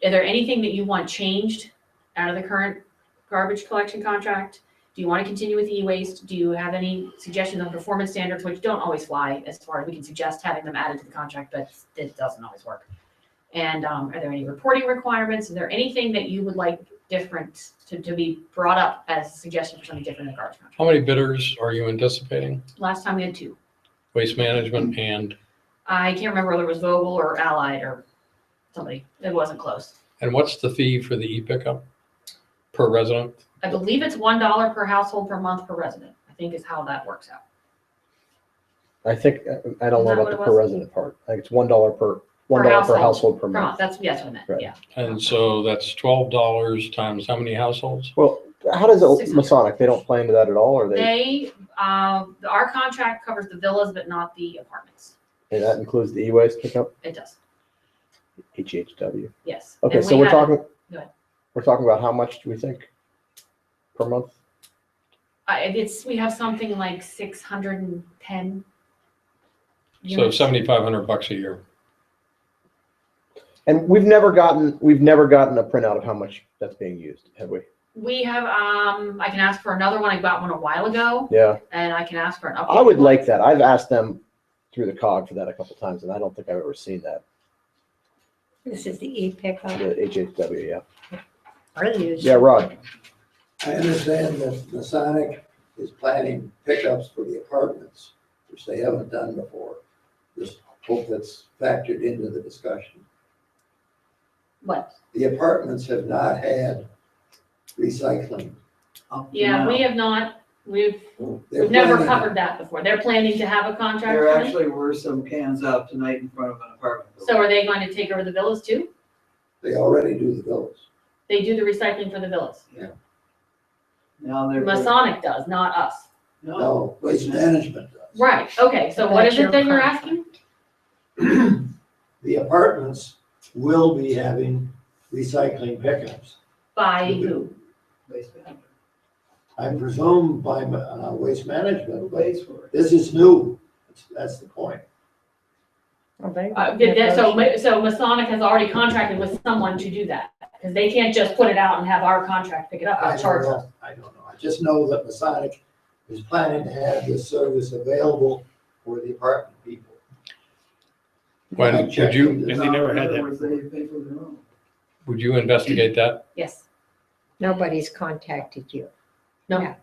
Speaker 10: Is there anything that you want changed out of the current garbage collection contract? Do you want to continue with e-waste? Do you have any suggestions on performance standards, which don't always fly as far as we can suggest having them added to the contract, but it doesn't always work. And are there any reporting requirements? Is there anything that you would like different to be brought up as a suggestion for something different in the garbage contract?
Speaker 4: How many bidders are you anticipating?
Speaker 10: Last time we had 2.
Speaker 4: Waste Management and
Speaker 10: I can't remember whether it was Vogel or Allied or somebody. It wasn't close.
Speaker 4: what's the fee for the e-pickup per resident?
Speaker 10: I believe it's $1 per household per month per resident, I think is how that works out.
Speaker 2: I think, I don't know
Speaker 10: Is that
Speaker 2: about
Speaker 10: what
Speaker 2: the
Speaker 10: it
Speaker 2: per
Speaker 10: was?
Speaker 2: resident part. I think it's $1 per household per
Speaker 10: Per
Speaker 2: month.
Speaker 10: month, that's what I meant,
Speaker 2: Right.
Speaker 10: yeah.
Speaker 4: And so that's $12 times how many households?
Speaker 2: Well, how does it,
Speaker 10: 600.
Speaker 2: Masonic, they don't play into that at all, or
Speaker 10: Our contract covers the villas, but not the apartments.
Speaker 2: and that includes the e-waste pickup,
Speaker 10: It does,
Speaker 2: HHW?
Speaker 10: yes.
Speaker 2: Okay,
Speaker 10: And
Speaker 2: so
Speaker 10: we
Speaker 2: we're
Speaker 10: had-
Speaker 2: talking,
Speaker 10: Go ahead.
Speaker 2: we're talking about how much do we think per month?
Speaker 10: We have something like 610.
Speaker 4: So
Speaker 10: units.
Speaker 4: $7,500 a year.
Speaker 2: And we've never gotten a printout of how much that's being used, have we?
Speaker 10: We have, I can ask for another one. I got one a while ago,
Speaker 2: Yeah,
Speaker 10: and I can ask for an update.
Speaker 2: I would like that. I've asked them through the COG for that a couple times, and I don't think I've ever seen that,
Speaker 5: This is the e-pickup.
Speaker 2: the HHW, yeah.
Speaker 5: I use.
Speaker 2: Yeah, Rod,
Speaker 12: I understand that Masonic is planning pickups for the apartments, which they haven't done before. Just hope that's factored into the discussion.
Speaker 10: What?
Speaker 12: The apartments have not had recycling. up to
Speaker 10: Yeah,
Speaker 12: now.
Speaker 10: we have not, we've
Speaker 12: They're
Speaker 10: never
Speaker 12: planning-
Speaker 10: covered that before. They're planning to have a contract
Speaker 15: There
Speaker 10: for it.
Speaker 15: actually were some cans out tonight in front of an apartment.
Speaker 10: So are they going to take over the villas too?
Speaker 12: They already do the bills.
Speaker 10: They do the recycling for the villas.
Speaker 15: Now they're.
Speaker 10: Masonic does, not us.
Speaker 12: No, Waste Management does.
Speaker 10: Right, okay, so what
Speaker 5: That's
Speaker 10: is it
Speaker 5: your
Speaker 10: that you're
Speaker 5: contract.
Speaker 10: asking?
Speaker 12: The apartments will be having recycling pickups.
Speaker 10: By who?
Speaker 15: Waste management.
Speaker 12: I presume by Waste Management,
Speaker 15: Who
Speaker 12: but
Speaker 15: pays for it?
Speaker 12: this is new. That's the point.
Speaker 5: Well, they
Speaker 10: So Masonic has already contracted with someone to do that, because they can't just put it out and have our contract pick it up,
Speaker 12: I
Speaker 10: they'll charge
Speaker 12: don't
Speaker 10: us.
Speaker 12: know. I don't know. I just know that Masonic is planning to have this service available for the apartment people.
Speaker 4: When,
Speaker 12: I
Speaker 4: would
Speaker 12: checked
Speaker 4: you,
Speaker 12: with
Speaker 7: And
Speaker 12: this.
Speaker 7: they never
Speaker 15: In
Speaker 7: had
Speaker 15: other
Speaker 7: that
Speaker 15: words,
Speaker 7: before.
Speaker 15: they pay for their own.
Speaker 4: would you investigate that?
Speaker 10: Yes,
Speaker 5: Nobody's contacted you.
Speaker 10: no,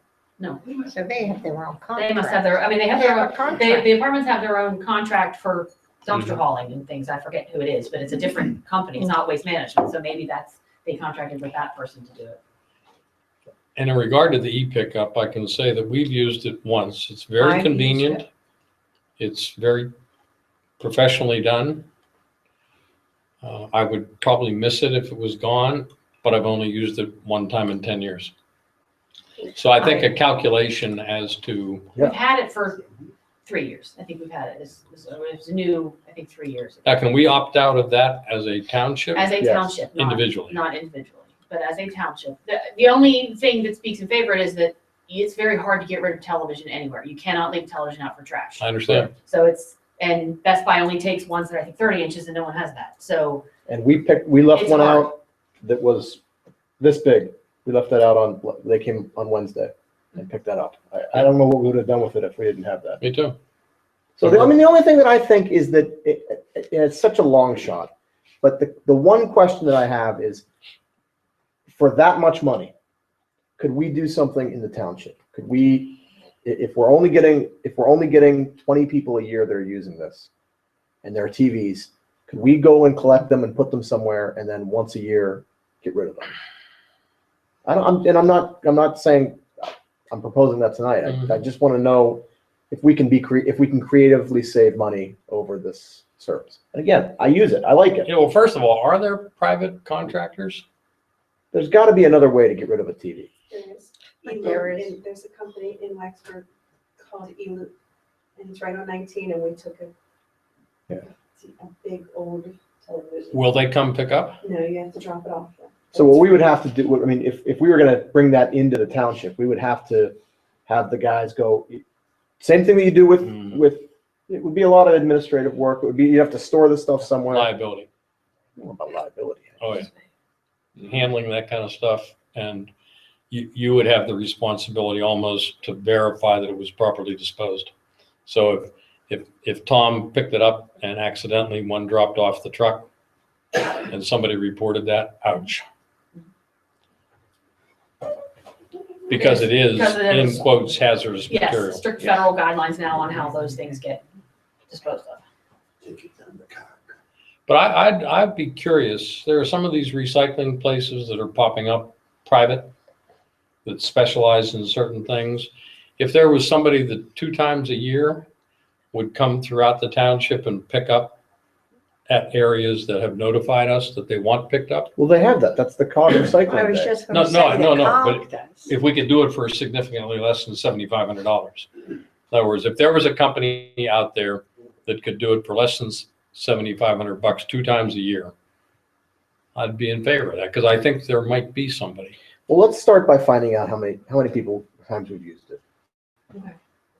Speaker 10: No.
Speaker 5: So they have their own contract.
Speaker 10: They must have their, I mean, they have
Speaker 5: They
Speaker 10: their
Speaker 5: have a
Speaker 10: own,
Speaker 5: contract.
Speaker 10: the apartments have their own contract for dumpster hauling and things. I forget who it is, but it's a different company. It's not Waste Management. So maybe they contracted with that person to do it.
Speaker 4: And in regard to the e-pickup, I can say that we've used it once. It's very
Speaker 5: I've used
Speaker 4: convenient.
Speaker 5: it.
Speaker 4: It's very professionally done. I would probably miss it if it was gone, but I've only used it one time in 10 years. So I think a calculation as to,
Speaker 2: Yeah.
Speaker 10: We've had it for 3 years. I think we've had it. It was new, I think, 3 years.
Speaker 4: now can we opt out of that as a township?
Speaker 10: As a
Speaker 2: Yes.
Speaker 10: township, not
Speaker 4: Individually.
Speaker 10: not individually, but as a township. The only thing that speaks in favor of it is that it's very hard to get rid of television anywhere. You cannot leave television out for trash.
Speaker 4: I understand.
Speaker 10: So and Best Buy only takes ones that are, I think, 30 inches and no one has that. So
Speaker 2: And we left
Speaker 10: It's
Speaker 2: one
Speaker 10: hard.
Speaker 2: out that was this big. We left that out they came on Wednesday and picked that up. I don't know what we would have done with it if we didn't have that.
Speaker 4: Me too.
Speaker 2: So the only thing that I think is that it's such a long shot, but the one question that I have is, for that much money, could we do something in the township? Could we, if we're only getting 20 people a year that are using this, and their TVs, could we go and collect them and put them somewhere, and then once a year get rid of them? I'm not saying I'm proposing that tonight. I just want to know if we can creatively save money over this service. And again, I use it. I like it.
Speaker 4: Yeah, well, first of all, are there private contractors?
Speaker 2: There's got to be another way to get rid of a TV.
Speaker 3: There is.
Speaker 5: But
Speaker 3: Elu,
Speaker 5: there is-
Speaker 3: and there's a company in Waxburg called Elu, and it's right on 19, and we took a big old television.
Speaker 4: Will they come pick up?
Speaker 3: No, you have to drop it off.
Speaker 2: So what we would have to do, I mean, if we were going to bring that into the township, we would have to have the guys go, same thing that you do with, it would be a lot of administrative work. It would be, you have to store the stuff somewhere.
Speaker 4: Liability.
Speaker 2: I don't know about liability.
Speaker 4: Oh, yeah. Handling that kind of stuff. And you would have the responsibility almost to verify that it was properly disposed. So if Tom picked it up and accidentally one dropped off the truck and somebody reported that, ouch. Because it is, in quotes, hazardous material.
Speaker 10: yes, strict federal guidelines now on how those things get disposed of.
Speaker 4: But I'd be curious, there are some of these recycling places that are popping up, private, that specialize in certain things. If there was somebody that 2 times a year would come throughout the township and pick up at areas that have notified us that they want picked up.
Speaker 2: Well, they have that. That's the COG
Speaker 5: I
Speaker 2: recycling
Speaker 5: was
Speaker 2: day.
Speaker 5: just
Speaker 4: No,
Speaker 5: going to say
Speaker 4: no,
Speaker 5: the
Speaker 4: no,
Speaker 5: COG
Speaker 4: but
Speaker 5: does.
Speaker 4: if we could do it for significantly less than $7,500. In other words, if there was a company out there that could do it for less than $7,500 2 times a year, I'd be in favor of that, because I think there might be somebody.
Speaker 2: Well, let's start by finding out how many times we've used it.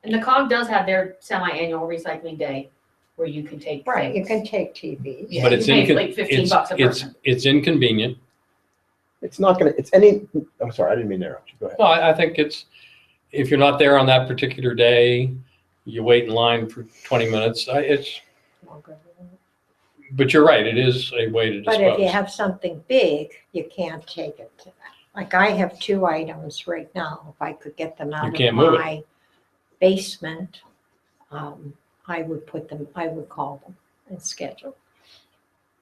Speaker 10: And the COG does have their semi-annual recycling day where you can take
Speaker 5: Right, you
Speaker 10: things.
Speaker 5: can take TVs.
Speaker 10: Yeah,
Speaker 4: But
Speaker 10: you
Speaker 4: it's
Speaker 10: pay like $15 a person.
Speaker 4: it's inconvenient.
Speaker 2: It's not going to, I'm sorry, I didn't mean to interrupt you. Go ahead.
Speaker 4: No, I think if you're not there on that particular day, you wait in line for 20 minutes. But you're right, it is a way to
Speaker 5: But if you
Speaker 4: dispose.
Speaker 5: have something big, you can't take it to that. Like I have 2 items right now. If I could get them out of
Speaker 4: can't move it.
Speaker 5: my basement, I would call them and schedule.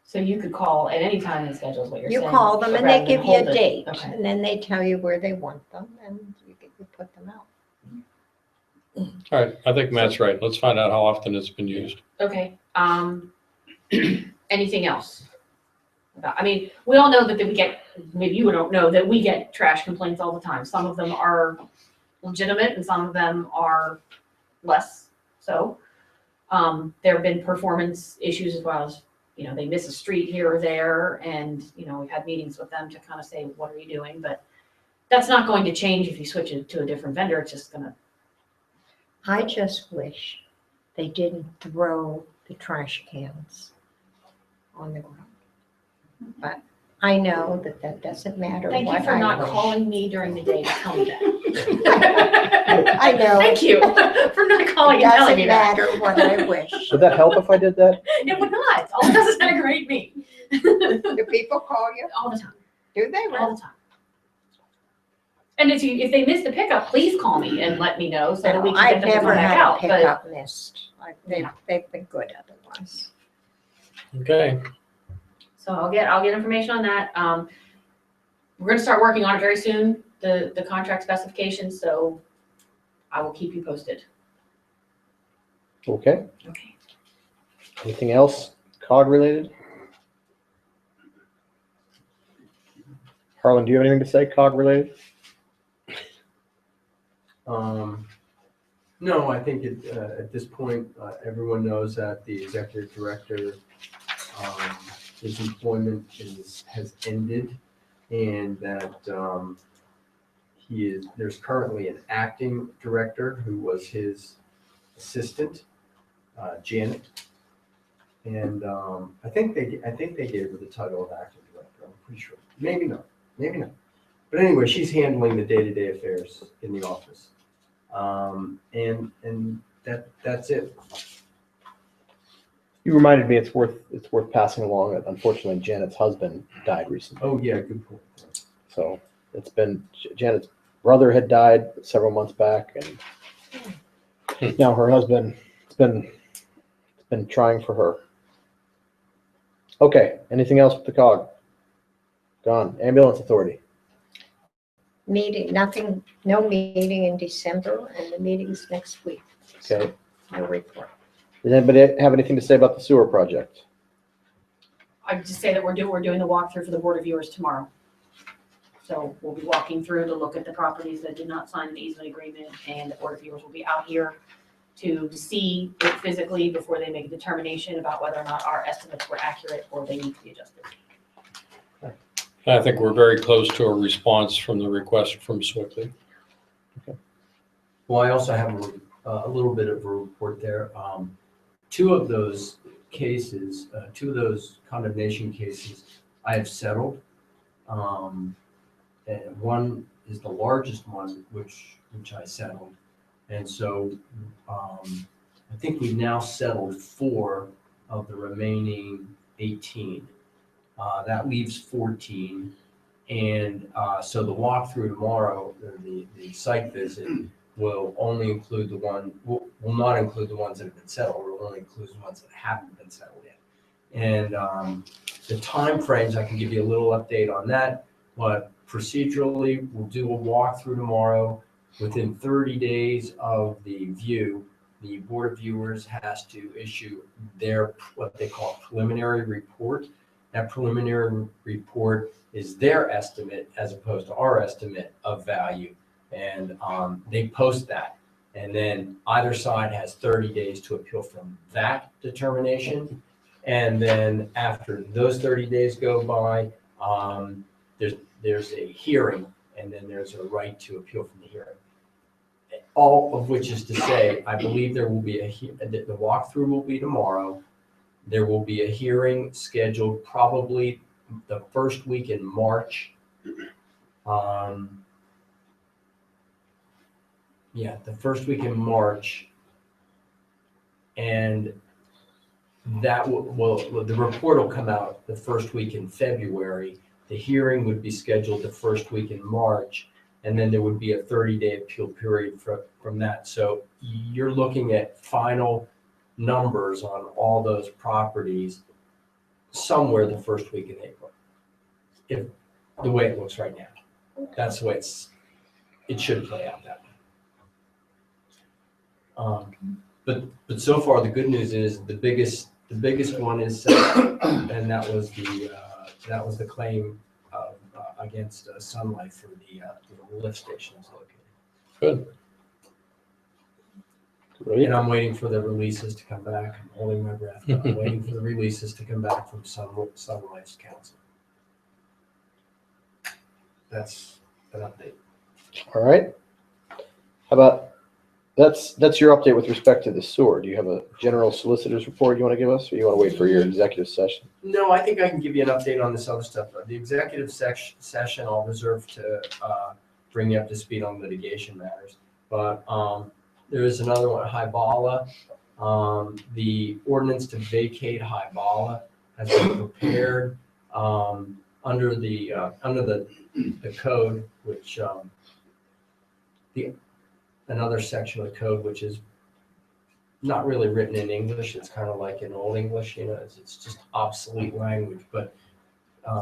Speaker 10: So you could call at any time and schedule is what you're
Speaker 5: You
Speaker 10: saying.
Speaker 5: call them and they
Speaker 10: rather than
Speaker 5: give you
Speaker 10: hold
Speaker 5: a
Speaker 10: it.
Speaker 5: date,
Speaker 10: Okay.
Speaker 5: and then they tell you where they want them, and you put them out.
Speaker 4: All right, I think Matt's right. Let's find out how often it's been used.
Speaker 10: Okay, anything else? I mean, we all know that we get, maybe you don't know, that we get trash complaints all the time. Some of them are legitimate and some of them are less so. There have been performance issues as well as, they miss a street here or there, and, we've had meetings with them to kind of say, what are you doing? But that's not going to change if you switch it to a different vendor. It's just gonna.
Speaker 5: I just wish they didn't throw the trash cans on the ground. But I know that doesn't matter
Speaker 10: Thank you
Speaker 5: what
Speaker 10: for
Speaker 5: I
Speaker 10: not
Speaker 5: wish.
Speaker 10: calling me during the day to tell me that.
Speaker 5: I know.
Speaker 10: Thank you for not
Speaker 5: It
Speaker 10: calling and telling me
Speaker 5: doesn't
Speaker 10: that.
Speaker 5: matter what I wish.
Speaker 2: Would that help if I did that?
Speaker 10: It would not. All it does is denigrate me.
Speaker 5: Do people call you?
Speaker 10: All the time.
Speaker 5: Do they
Speaker 10: All
Speaker 5: really?
Speaker 10: the time. And if they miss the pickup, please call me and let me know so that we can
Speaker 5: I've
Speaker 10: get them to come
Speaker 5: never
Speaker 10: back
Speaker 5: had a
Speaker 10: out. But
Speaker 5: pickup missed. They've been good otherwise.
Speaker 4: Okay,
Speaker 10: so I'll get information on that. We're gonna start working on it very soon, the contract specifications, so I will keep you posted.
Speaker 2: Okay.
Speaker 10: Okay.
Speaker 2: Anything else COG related? Harlan, do you have anything to say COG related?
Speaker 11: No, I think at this point, everyone knows that the executive director, his employment has ended, and that there's currently an acting director who was his assistant, Janet. And I think they gave her the title of acting director. I'm pretty sure. Maybe not. But anyway, she's handling the day-to-day affairs in the office. And that's it.
Speaker 2: You reminded me it's worth passing along that unfortunately Janet's husband died recently.
Speaker 11: Oh, yeah, good point.
Speaker 2: So it's been, Janet's brother had died several months back, and now her husband, it's been trying for her. Okay, anything else with the COG? Gone. Ambulance Authority.
Speaker 5: Meeting, nothing, no meeting in December, and the meeting's next week.
Speaker 2: Okay.
Speaker 5: No report.
Speaker 2: Does anybody have anything to say about the sewer project?
Speaker 10: I'd just say that we're doing the walkthrough for the Board of Viewers tomorrow. So we'll be walking through to look at the properties that did not sign an easement agreement, and the Board of Viewers will be out here to see it physically before they make a determination about whether or not our estimates were accurate or they need to be adjusted.
Speaker 4: I think we're very close to a response from the request from Swickley.
Speaker 11: Well, I also have a little bit of a report there. Two of those cases, two of those condemnation cases, I have settled. And one is the largest one, which I settled. And so I think we've now settled 4 of the remaining 18. That leaves 14. And so the walkthrough tomorrow, the site visit, will only include will not include the ones that have been settled. It will only include the ones that haven't been settled yet. And the timeframes, I can give you a little update on that. But procedurally, we'll do a walkthrough tomorrow. Within 30 days of the view, the Board of Viewers has to issue their, what they call preliminary report. That preliminary report is their estimate as opposed to our estimate of value. And they post that. And then either side has 30 days to appeal from that determination. And then after those 30 days go by, there's a hearing, and then there's a right to appeal from the hearing. All of which is to say, I believe there will be the walkthrough will be tomorrow. There will be a hearing scheduled probably the first week in March. The first week in March. And that the report will come out the first week in February. The hearing would be scheduled the first week in March, and then there would be a 30-day appeal period from that. So you're looking at final numbers on all those properties somewhere the first week in April. If the way it looks right now, that's the way it should play out that way. But so far the good news is the biggest one is and that was the claim against Sun Life for the lift station is located.
Speaker 4: Good.
Speaker 11: And I'm waiting for the releases to come back. I'm holding my breath. I'm waiting for the releases to come back from Sun Life's council. That's an update.
Speaker 2: All right. How about, that's your update with respect to the sewer. Do you have a general solicitor's report you want to give us, or you want to wait for your executive session?
Speaker 11: No, I think I can give you an update on this other stuff. The executive session I'll reserve to bring you up to speed on litigation matters. But there is another one, Hybala. The ordinance to vacate Hybala has been prepared under the code, which another section of the code, which is not really written in English. It's kind of like in Old English, it's just obsolete language. But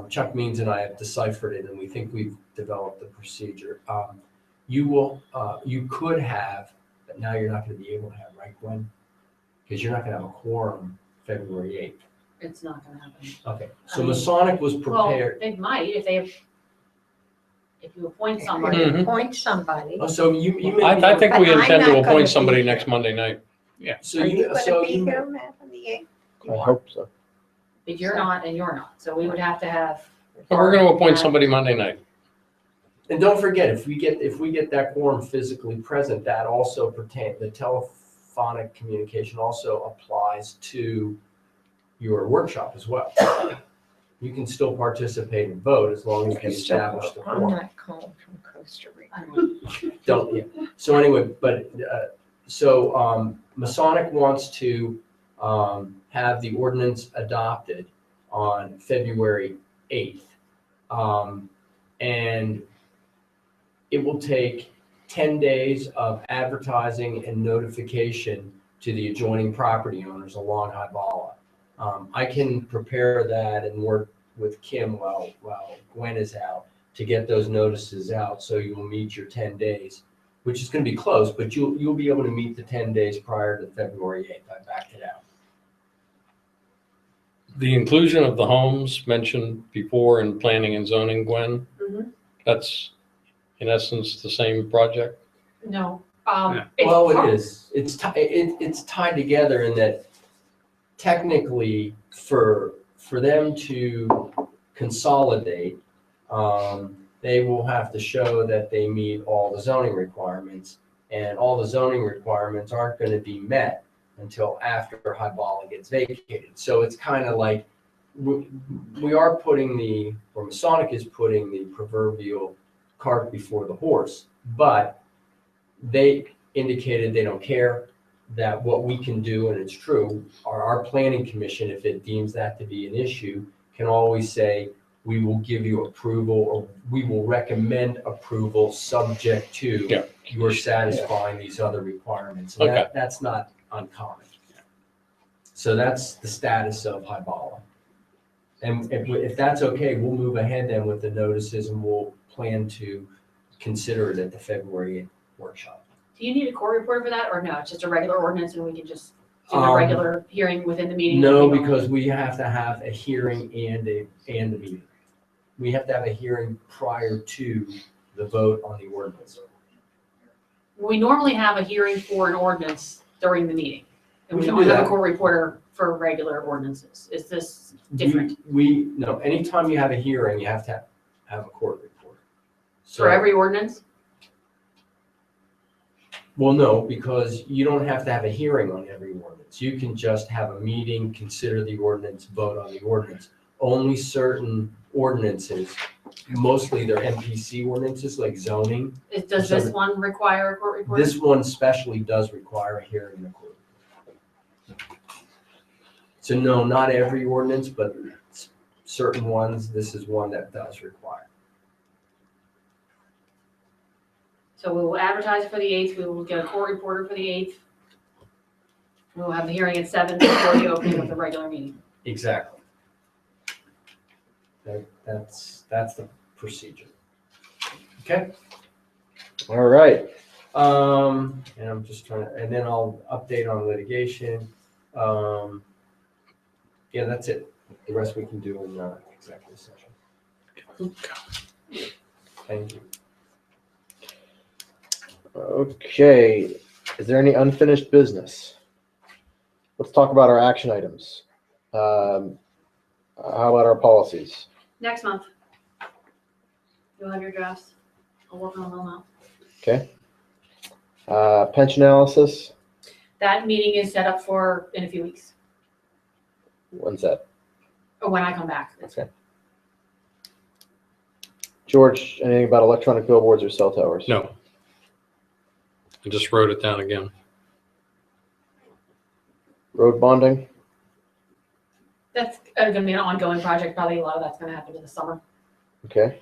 Speaker 11: Chuck Means and I have deciphered it, and we think we've developed the procedure. You could have, but now you're not going to be able to have, right, Gwen? Because you're not going to have a quorum February 8th.
Speaker 10: It's not gonna happen.
Speaker 11: Okay, so Masonic was prepared.
Speaker 10: Well, they might if you appoint
Speaker 5: You
Speaker 10: somebody.
Speaker 4: Mhm.
Speaker 5: appoint somebody.
Speaker 11: Oh, so you may be
Speaker 4: I think we
Speaker 5: But I'm
Speaker 4: intend
Speaker 5: not
Speaker 4: to
Speaker 5: gonna
Speaker 4: appoint
Speaker 5: be
Speaker 4: somebody
Speaker 5: here.
Speaker 4: next Monday night.
Speaker 11: So
Speaker 5: Are you
Speaker 11: so
Speaker 5: gonna be
Speaker 11: you-
Speaker 5: here, Matt, on the 8th?
Speaker 2: I hope so.
Speaker 10: But you're not and you're not, so we would have to have.
Speaker 4: But we're gonna appoint somebody Monday night.
Speaker 11: And don't forget, if we get that quorum physically present, that also the telephonic communication also applies to your workshop as well. You can still participate and vote as long as we establish the
Speaker 5: I'm
Speaker 11: quorum.
Speaker 5: not calling from Costa Rica.
Speaker 11: Don't, yeah. So anyway, Masonic wants to have the ordinance adopted on February 8th. And it will take 10 days of advertising and notification to the adjoining property owners along Hyballa. I can prepare that and work with Kim while Gwen is out to get those notices out, so you'll meet your 10 days, which is going to be close, but you'll be able to meet the 10 days prior to February 8th. I backed it out.
Speaker 4: The inclusion of the homes mentioned before in planning and zoning, Gwen,
Speaker 10: Mhm.
Speaker 4: that's in essence the same project?
Speaker 10: No.
Speaker 11: Well, it is. It's tied together in that technically for them to consolidate, they will have to show that they meet all the zoning requirements, and all the zoning requirements aren't going to be met until after Hyballa gets vacated. So it's kind of like we are putting or Masonic is putting the proverbial cart before the horse, but they indicated they don't care, that what we can do, and it's true, our planning commission, if it deems that to be an issue, can always say, we will give you approval, or we will recommend approval subject to your satisfying these other requirements. And
Speaker 4: Okay.
Speaker 11: that's not uncommon. So that's the status of Hyballa. And if that's okay, we'll move ahead then with the notices, and we'll plan to consider it at the February workshop.
Speaker 10: Do you need a court reporter for that, or no, it's just a regular ordinance and we can just do the
Speaker 11: Um,
Speaker 10: regular hearing within the meeting?
Speaker 11: No,
Speaker 10: that we
Speaker 11: because we have to have a hearing and a meeting. We have to have a hearing prior to the vote on the ordinance.
Speaker 10: We normally have a hearing for an ordinance during the meeting. And
Speaker 11: We
Speaker 10: we
Speaker 11: can
Speaker 10: don't
Speaker 11: do
Speaker 10: have a
Speaker 11: that.
Speaker 10: court reporter for regular ordinances. Is this different?
Speaker 11: No, anytime you have a hearing, you have to have a court reporter. So,
Speaker 10: For every ordinance?
Speaker 11: well, no, because you don't have to have a hearing on every ordinance. You can just have a meeting, consider the ordinance, vote on the ordinance. Only certain ordinances, mostly they're MPC ordinances like zoning.
Speaker 10: Does this one require a court reporter?
Speaker 11: This one especially does require a hearing in the court. So no, not every ordinance, but certain ones, this is one that does require.
Speaker 10: So we will advertise for the 8th, we will get a court reporter for the 8th. We will have the hearing at 7 before the opening of the regular meeting.
Speaker 11: Exactly. That's the procedure. Okay?
Speaker 2: All right.
Speaker 11: And I'm just and then I'll update on litigation. Yeah, that's it. The rest we can do in executive session. Thank you.
Speaker 2: Okay, is there any unfinished business? Let's talk about our action items. How about our policies?
Speaker 10: Next month. You'll have your drafts. I'll work on them now.
Speaker 2: Okay. Pension analysis,
Speaker 10: That meeting is set up for in a few weeks,
Speaker 2: when's that?
Speaker 10: or when I come back.
Speaker 2: Okay. George, anything about electronic billboards or cell towers?
Speaker 4: No. I just wrote it down again.
Speaker 2: Road bonding?
Speaker 10: That's gonna be an ongoing project, probably a lot of that's gonna happen in the summer.
Speaker 2: Okay.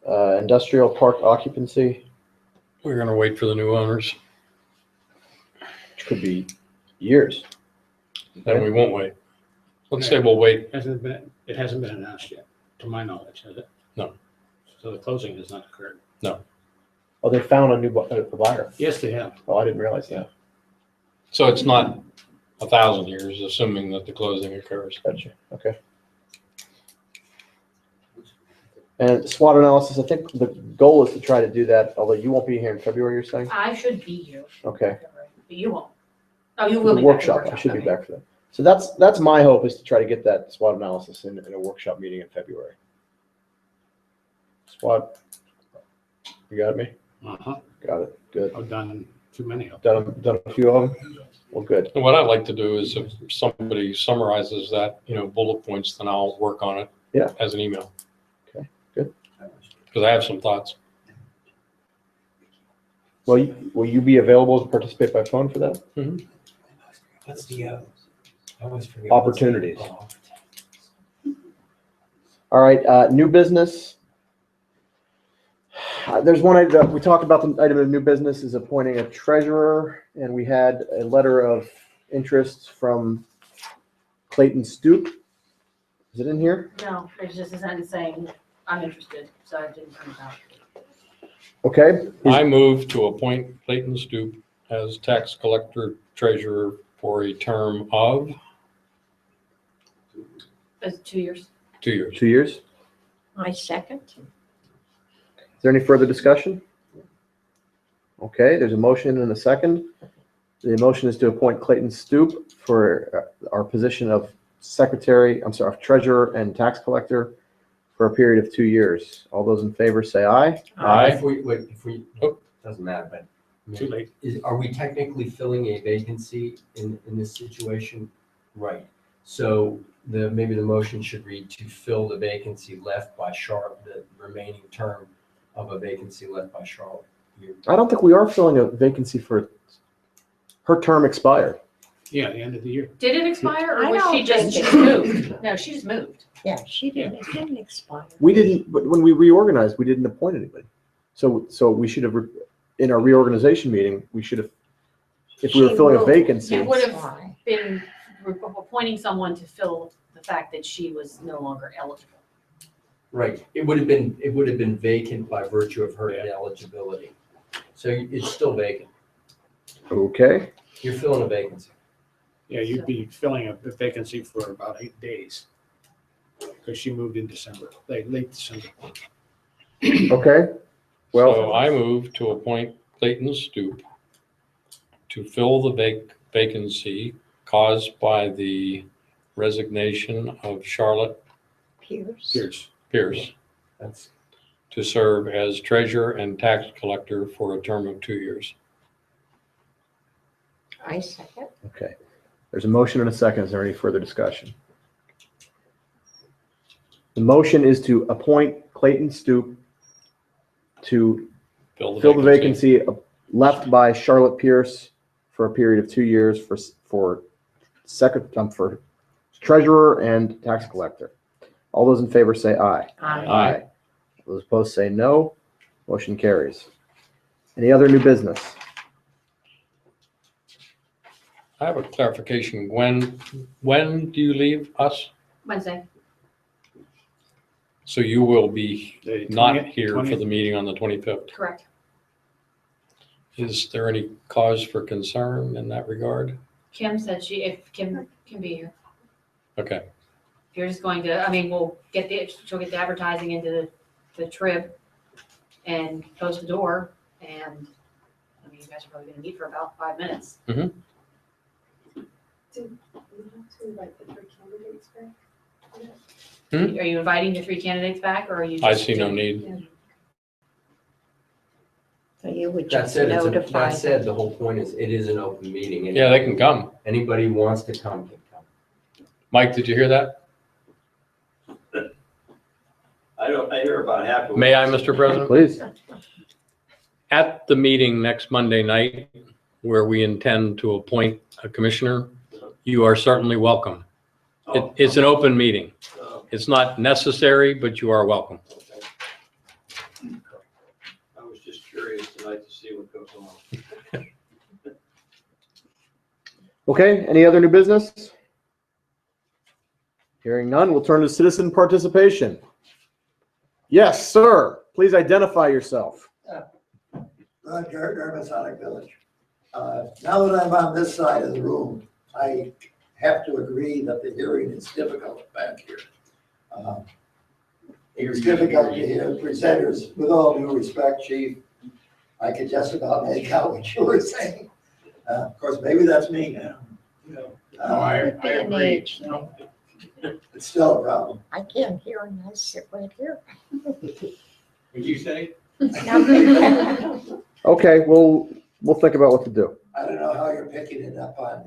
Speaker 2: Industrial park occupancy,
Speaker 4: We're gonna wait for the new owners,
Speaker 2: which could be years.
Speaker 4: then we won't wait. Let's say we'll wait.
Speaker 7: It hasn't been announced yet, to my knowledge, has it?
Speaker 4: No.
Speaker 7: So the closing has not occurred.
Speaker 2: Oh, they found a new buyer.
Speaker 7: Yes, they have.
Speaker 2: Oh, I didn't realize that.
Speaker 4: So it's not 1,000 years, assuming that the closing occurs.
Speaker 2: Gotcha. Okay. And SWOT analysis, I think the goal is to try to do that, although you won't be here in February, you're saying?
Speaker 10: I should be here,
Speaker 2: Okay.
Speaker 10: but you won't. Oh, you
Speaker 2: For
Speaker 10: will
Speaker 2: the
Speaker 10: be back for
Speaker 2: workshop, I should be
Speaker 10: okay.
Speaker 2: back for that. So that's my hope, is to try to get that SWOT analysis in a workshop meeting in February. SWOT, you got me?
Speaker 7: Uh-huh.
Speaker 2: Got it, good.
Speaker 7: I've done too many of them.
Speaker 2: Done a few of them? Well, good.
Speaker 4: And what I'd like to do is if somebody summarizes that, bullet points, then I'll work on it.
Speaker 2: Yeah.
Speaker 4: As an email.
Speaker 2: Okay, good.
Speaker 4: Because I have some thoughts.
Speaker 2: Well, will you be available to participate by phone for that?
Speaker 11: What's the, I always forget.
Speaker 2: Opportunities. All right, new business. There's one item, we talked about the item of new business is appointing a treasurer, and we had a letter of interest from Clayton Stoop. Is it in here?
Speaker 10: No, there's just a sentence saying, I'm interested, so I didn't print it out.
Speaker 2: Okay.
Speaker 4: I move to appoint Clayton Stoop as tax collector treasurer for a term of
Speaker 10: It's 2 years.
Speaker 4: 2 years.
Speaker 2: 2 years.
Speaker 5: I second.
Speaker 2: Is there any further discussion? Okay, there's a motion and a second. The motion is to appoint Clayton Stoop for our position of treasurer and tax collector for a period of 2 years. All those in favor say aye.
Speaker 11: If we,
Speaker 4: Oh.
Speaker 11: doesn't matter, but. I mean,
Speaker 7: Too late.
Speaker 11: Are we technically filling a vacancy in this situation? Right. So maybe the motion should read to fill the vacancy left by Charlotte, the remaining term of a vacancy left by Charlotte.
Speaker 2: I don't think we are filling a vacancy for, her term expired.
Speaker 7: Yeah, the end of the year.
Speaker 10: Did it expire, or
Speaker 5: I
Speaker 10: was she
Speaker 5: don't
Speaker 10: just
Speaker 5: think
Speaker 10: she
Speaker 5: it-
Speaker 10: moved? No, she just moved.
Speaker 5: Yeah, she didn't, it didn't expire.
Speaker 2: We didn't, but when we reorganized, we didn't appoint anybody. So we should have, in our reorganization meeting, we should have, if we were
Speaker 5: She
Speaker 2: filling a
Speaker 5: moved.
Speaker 2: vacancy.
Speaker 10: It would have
Speaker 5: Why?
Speaker 10: been appointing someone to fill the fact that she was no longer eligible.
Speaker 11: Right. It would have been vacant by virtue of her ineligibility. So it's still vacant.
Speaker 2: Okay,
Speaker 11: You're filling a vacancy.
Speaker 7: Yeah, you'd be filling a vacancy for about 8 days. Because she moved in December, late December.
Speaker 2: okay. Well,
Speaker 4: So I move to appoint Clayton Stoop to fill the vacancy caused by the resignation of Charlotte
Speaker 5: Pierce.
Speaker 4: Pierce
Speaker 11: That's
Speaker 4: to serve as treasurer and tax collector for a term of 2 years.
Speaker 5: I second.
Speaker 2: okay. There's a motion and a second. Is there any further discussion? The motion is to appoint Clayton Stoop to fill the vacancy left by Charlotte Pierce for a period of 2 years for treasurer and tax collector. All those in favor say aye.
Speaker 5: Aye.
Speaker 2: Those opposed say no. Motion carries. Any other new business?
Speaker 4: I have a clarification. When do you leave us?
Speaker 10: Wednesday.
Speaker 4: So you will be
Speaker 7: The
Speaker 4: not
Speaker 7: 20th
Speaker 4: here for the meeting on the 25th.
Speaker 10: Correct.
Speaker 4: Is there any cause for concern in that regard?
Speaker 10: Kim said if Kim can be here.
Speaker 4: Okay.
Speaker 10: If you're just going to, she'll get the advertising into the Trib and post the door, and, you guys are probably gonna meet for about 5 minutes.
Speaker 3: Do we have to invite the 3 candidates back?
Speaker 10: Are you inviting the 3 candidates back, or are you?
Speaker 4: I
Speaker 10: just
Speaker 4: see no
Speaker 10: doing-
Speaker 4: need.
Speaker 5: So you would
Speaker 11: That
Speaker 5: just
Speaker 11: said,
Speaker 5: notify.
Speaker 11: that said, the whole point is it is an open meeting.
Speaker 4: Yeah, they can come.
Speaker 11: Anybody who wants to come can come.
Speaker 4: Mike, did you hear that?
Speaker 8: I hear about half of it.
Speaker 4: May I, Mr. President?
Speaker 2: Please.
Speaker 4: At the meeting next Monday night, where we intend to appoint a commissioner, you are certainly welcome. It's an open meeting. It's not necessary, but you are welcome.
Speaker 2: Okay, any other new business? Hearing none, we'll turn to citizen participation. Yes, sir. Please identify yourself.
Speaker 12: Ron Gardner, Masonic Village. Now that I'm on this side of the room, I have to agree that the hearing is difficult back here. It's difficult to hear presenters, with all due respect, Chief. I could just about make out what you were saying. Of course, maybe that's me now.
Speaker 5: Would be an age.
Speaker 12: It's still a problem.
Speaker 5: I can't hear and I sit right here.
Speaker 7: Would you say?
Speaker 2: Okay, we'll think about what to do.
Speaker 12: I don't know how you're picking it up on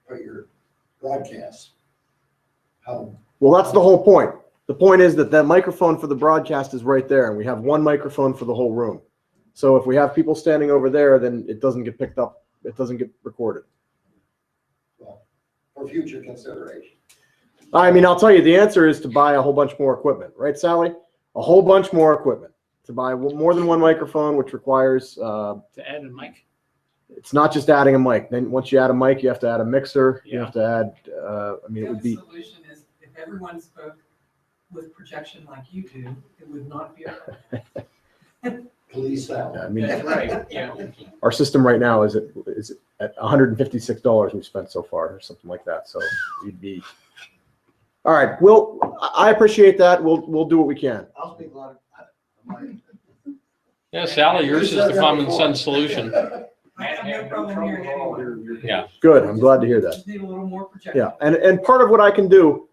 Speaker 12: for your broadcast. How,
Speaker 2: Well, that's the whole point. The point is that microphone for the broadcast is right there, and we have one microphone for the whole room. So if we have people standing over there, then it doesn't get picked up, it doesn't get recorded.
Speaker 12: well, for future consideration.
Speaker 2: I mean, I'll tell you, the answer is to buy a whole bunch more equipment, right, Sally? A whole bunch more equipment, to buy more than one microphone, which requires,
Speaker 7: To add a mic?
Speaker 2: it's not just adding a mic. Then once you add a mic, you have to add a mixer, you have to add, I mean, it would be.
Speaker 16: The solution is if everyone spoke with projection like you do, it would not be a
Speaker 12: Police that
Speaker 2: I
Speaker 12: one.
Speaker 2: mean,
Speaker 7: That's right, yeah.
Speaker 2: our system right now is at $156 we've spent so far, or something like that. So we'd be. All right. I appreciate that. We'll do what we can.
Speaker 12: I'll speak louder.
Speaker 4: Yeah, Sally, yours is the common sense solution.
Speaker 16: I have no problem hearing anyone.
Speaker 4: Yeah.
Speaker 2: Good. I'm glad to hear that.
Speaker 16: Just need a little more projection.
Speaker 2: Yeah. And part of what I can do.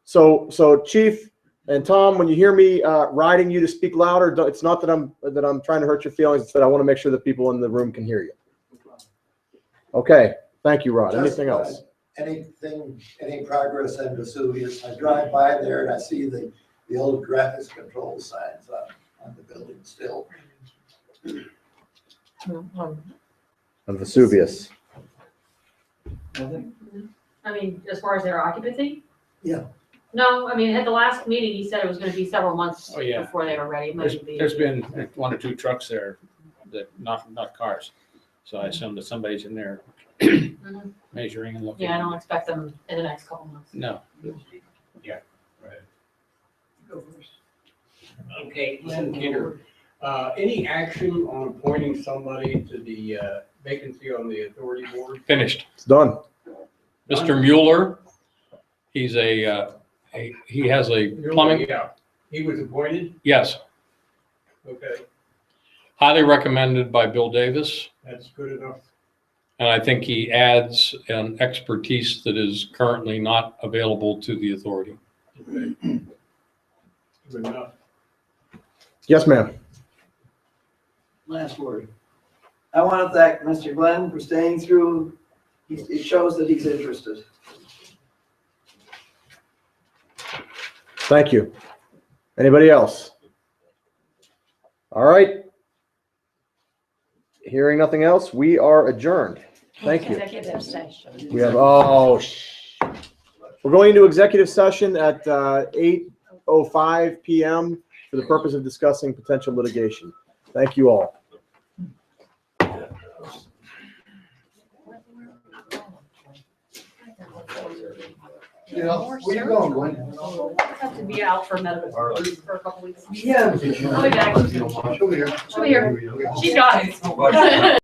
Speaker 2: So Chief and Tom, when you hear me riding you to speak louder, it's not that I'm trying to hurt your feelings. It's that I want to make sure that people in the room can hear you. Okay. Thank you, Rod. Anything else?
Speaker 12: Any progress on Vesuvius? I drive by there and I see the old graphics control signs on the building still.
Speaker 2: On Vesuvius.
Speaker 10: I mean, as far as their occupancy?
Speaker 12: Yeah.
Speaker 10: No, I mean, at the last meeting, he said it was gonna be several months
Speaker 7: Oh, yeah.
Speaker 10: before they were ready. It might be-
Speaker 7: There's been one or two trucks there that not cars. So I assume that somebody's in there
Speaker 10: Mhm.
Speaker 7: measuring and looking.
Speaker 10: Yeah, I don't expect them in the next couple months.
Speaker 7: No.
Speaker 16: Go first.
Speaker 17: Okay, Lynn Peter, any action on appointing somebody to the vacancy on the authority board?
Speaker 4: Finished.
Speaker 2: It's done.
Speaker 4: Mr. Mueller, he's he has a plumbing,
Speaker 17: Yeah, he was appointed?
Speaker 4: yes,
Speaker 17: Okay,
Speaker 4: highly recommended by Bill Davis.
Speaker 17: that's good enough.
Speaker 4: And I think he adds an expertise that is currently not available to the authority.
Speaker 17: Okay. Good enough.
Speaker 2: Yes, ma'am.
Speaker 15: Last word. I want to thank Mr. Glenn for staying through. It shows that he's interested.
Speaker 2: Thank you. Anybody else? All right. Hearing nothing else, we are adjourned. Thank you.
Speaker 5: Executive session.
Speaker 2: We have, we're going into executive session at 8:05 PM for the purpose of discussing potential litigation. Thank you all.
Speaker 13: Yeah, where you going, Glenn?
Speaker 10: I have to be out for medical for a couple weeks.
Speaker 13: Yeah.
Speaker 10: I'll be back.
Speaker 13: She'll be here.
Speaker 10: She'll be here. She's got it.